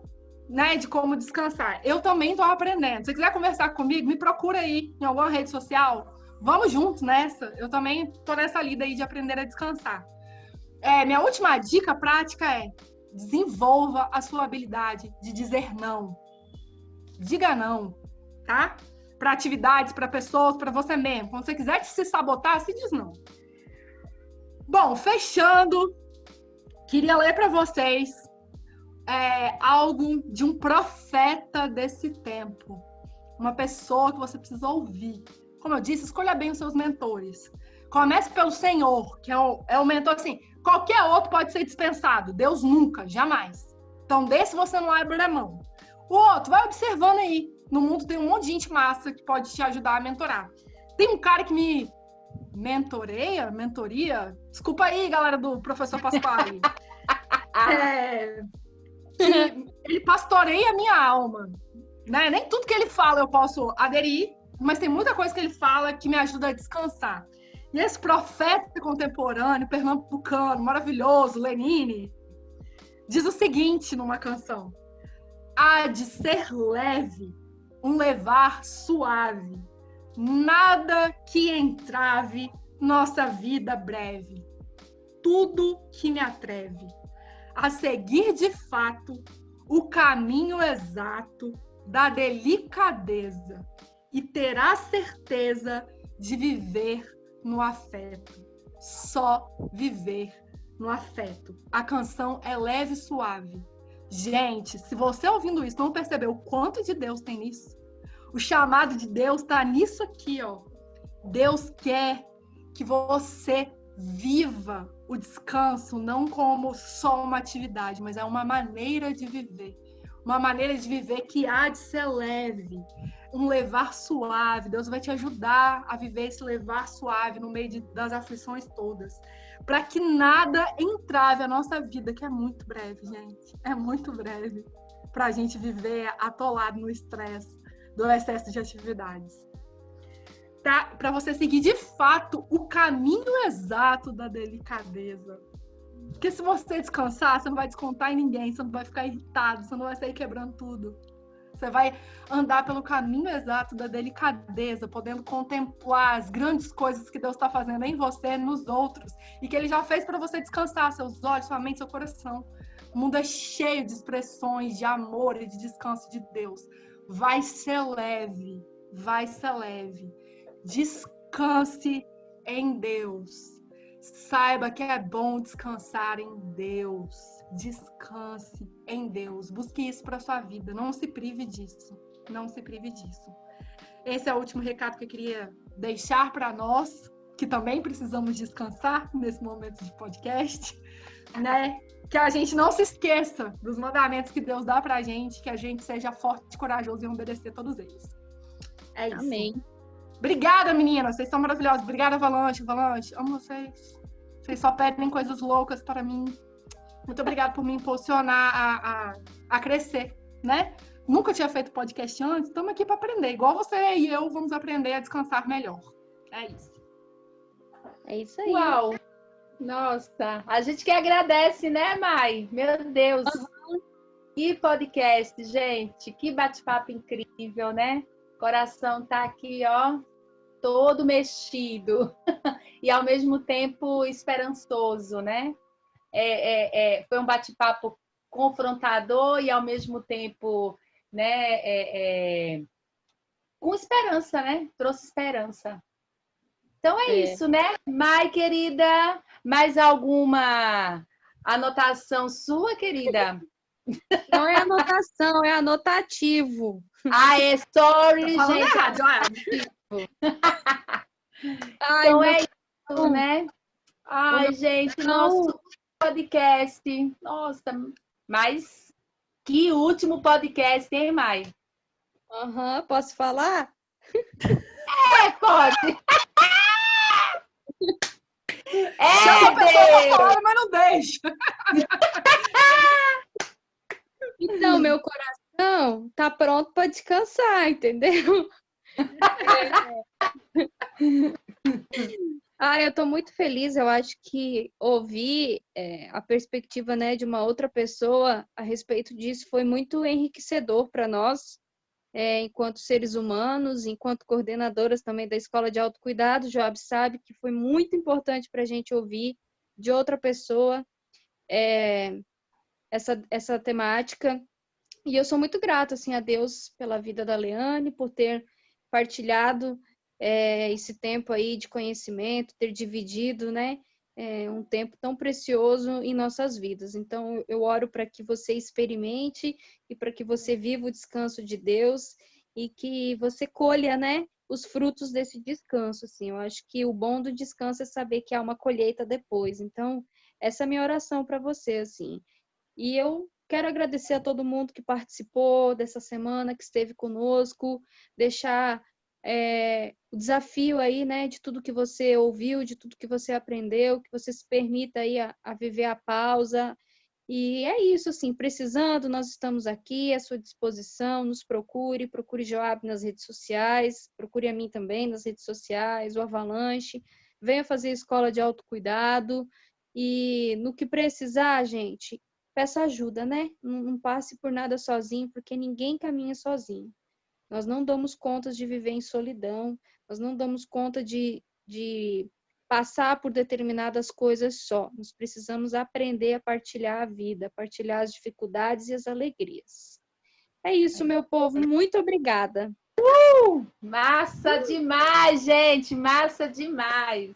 né, de como descansar. Eu também estou aprendendo. Se você quiser conversar comigo, me procura aí em alguma rede social. Vamos juntos nessa. Eu também estou nessa lida aí de aprender a descansar. Minha última dica prática é desenvolva a sua habilidade de dizer não. Diga não, tá? Para atividades, para pessoas, para você mesmo. Quando você quiser se sabotar, se diz não. Bom, fechando, queria ler para vocês algo de um profeta desse tempo. Uma pessoa que você precisa ouvir. Como eu disse, escolha bem os seus mentores. Comece pelo Senhor, que é o mentor, assim, qualquer outro pode ser dispensado. Deus nunca, jamais. Então, desse você não abre a mão. O outro, vai observando aí. No mundo tem um monte de gente massa que pode te ajudar a mentorar. Tem um cara que me mentoria? Desculpa aí, galera do professor Pasquale. Ele pastoreia a minha alma. Né? Nem tudo que ele fala eu posso aderir, mas tem muita coisa que ele fala que me ajuda a descansar. E esse profeta contemporâneo, pernambucano, maravilhoso, Lenine, diz o seguinte numa canção: há de ser leve, um levar suave, nada que entrave nossa vida breve, tudo que me atreve a seguir de fato o caminho exato da delicadeza e terá certeza de viver no afeto. Só viver no afeto. A canção é leve e suave. Gente, se você ouvindo isso não percebeu o quanto de Deus tem nisso, o chamado de Deus está nisso aqui, ó. Deus quer que você viva o descanso não como só uma atividade, mas é uma maneira de viver. Uma maneira de viver que há de ser leve, um levar suave. Deus vai te ajudar a viver esse levar suave no meio das aflições todas, para que nada entrave a nossa vida, que é muito breve, gente. É muito breve para a gente viver atolado no estresse do excesso de atividades. Tá? Para você seguir de fato o caminho exato da delicadeza. Porque se você descansar, você não vai descontar em ninguém, você não vai ficar irritado, você não vai sair quebrando tudo. Você vai andar pelo caminho exato da delicadeza, podendo contemplar as grandes coisas que Deus está fazendo em você, nos outros, e que Ele já fez para você descansar seus olhos, sua mente, seu coração. O mundo é cheio de expressões de amor e de descanso de Deus. Vai ser leve, vai ser leve. Descanse em Deus. Saiba que é bom descansar em Deus. Descanse em Deus. Busque isso para sua vida. Não se prive disso. Não se prive disso. Esse é o último recado que eu queria deixar para nós, que também precisamos descansar nesse momento de podcast, né? Que a gente não se esqueça dos mandamentos que Deus dá pra gente, que a gente seja forte e corajoso em obedecer todos eles. É isso. Amém. Obrigada, meninas. Vocês são maravilhosas. Obrigada, Valante. Amo vocês. Vocês só pedem coisas loucas para mim. Muito obrigada por me impulsionar a crescer, né? Nunca tinha feito podcast antes. Estamos aqui para aprender. Igual você e eu vamos aprender a descansar melhor. É isso. É isso aí. Uau! Nossa, a gente que agradece, né, Mai? Meu Deus! Que podcast, gente! Que bate-papo incrível, né? O coração tá aqui, ó, todo mexido e ao mesmo tempo esperançoso, né? Foi um bate-papo confrontador e ao mesmo tempo, né, com esperança, né? Trouxe esperança. Então é isso, né? Mai, querida, mais alguma anotação sua, querida? Não é anotação, é anotativo. Sorry, Tá falando gente. errado, Então é isso, né? Ai, gente, nosso podcast. Nossa, mas que último podcast, hein, Mai? Posso falar? Pode. Chama a pessoa pra fora, mas não deixa. Então, meu coração tá pronto para descansar, entendeu? Eu tô muito feliz. Eu acho que ouvir a perspectiva, né, de uma outra pessoa a respeito disso foi muito enriquecedor para nós, enquanto seres humanos, enquanto coordenadoras também da Escola de Autocuidado. Joab sabe que foi muito importante para a gente ouvir de outra pessoa essa temática. E eu sou muito grata, assim, a Deus pela vida da Leane, por ter partilhado esse tempo aí de conhecimento, ter dividido, né, um tempo tão precioso em nossas vidas. Então, eu oro para que você experimente e para que você viva o descanso de Deus e que você colha, né, os frutos desse descanso, assim. Eu acho que o bom do descanso é saber que há uma colheita depois. Então, essa é a minha oração para você, assim. E eu quero agradecer a todo mundo que participou dessa semana, que esteve conosco, deixar o desafio aí, né, de tudo que você ouviu, de tudo que você aprendeu, que você se permita aí a viver a pausa. E é isso, assim, precisando, nós estamos aqui à sua disposição, nos procure Joab nas redes sociais, procure a mim também nas redes sociais, o Avalanche, venha fazer escola de autocuidado e no que precisar, gente, peça ajuda, né? Não passe por nada sozinho, porque ninguém caminha sozinho. Nós não damos conta de viver em solidão, nós não damos conta de passar por determinadas coisas só. Nós precisamos aprender a partilhar a vida, partilhar as dificuldades e as alegrias. É isso, meu povo. Muito obrigada. Massa demais, gente! Massa demais!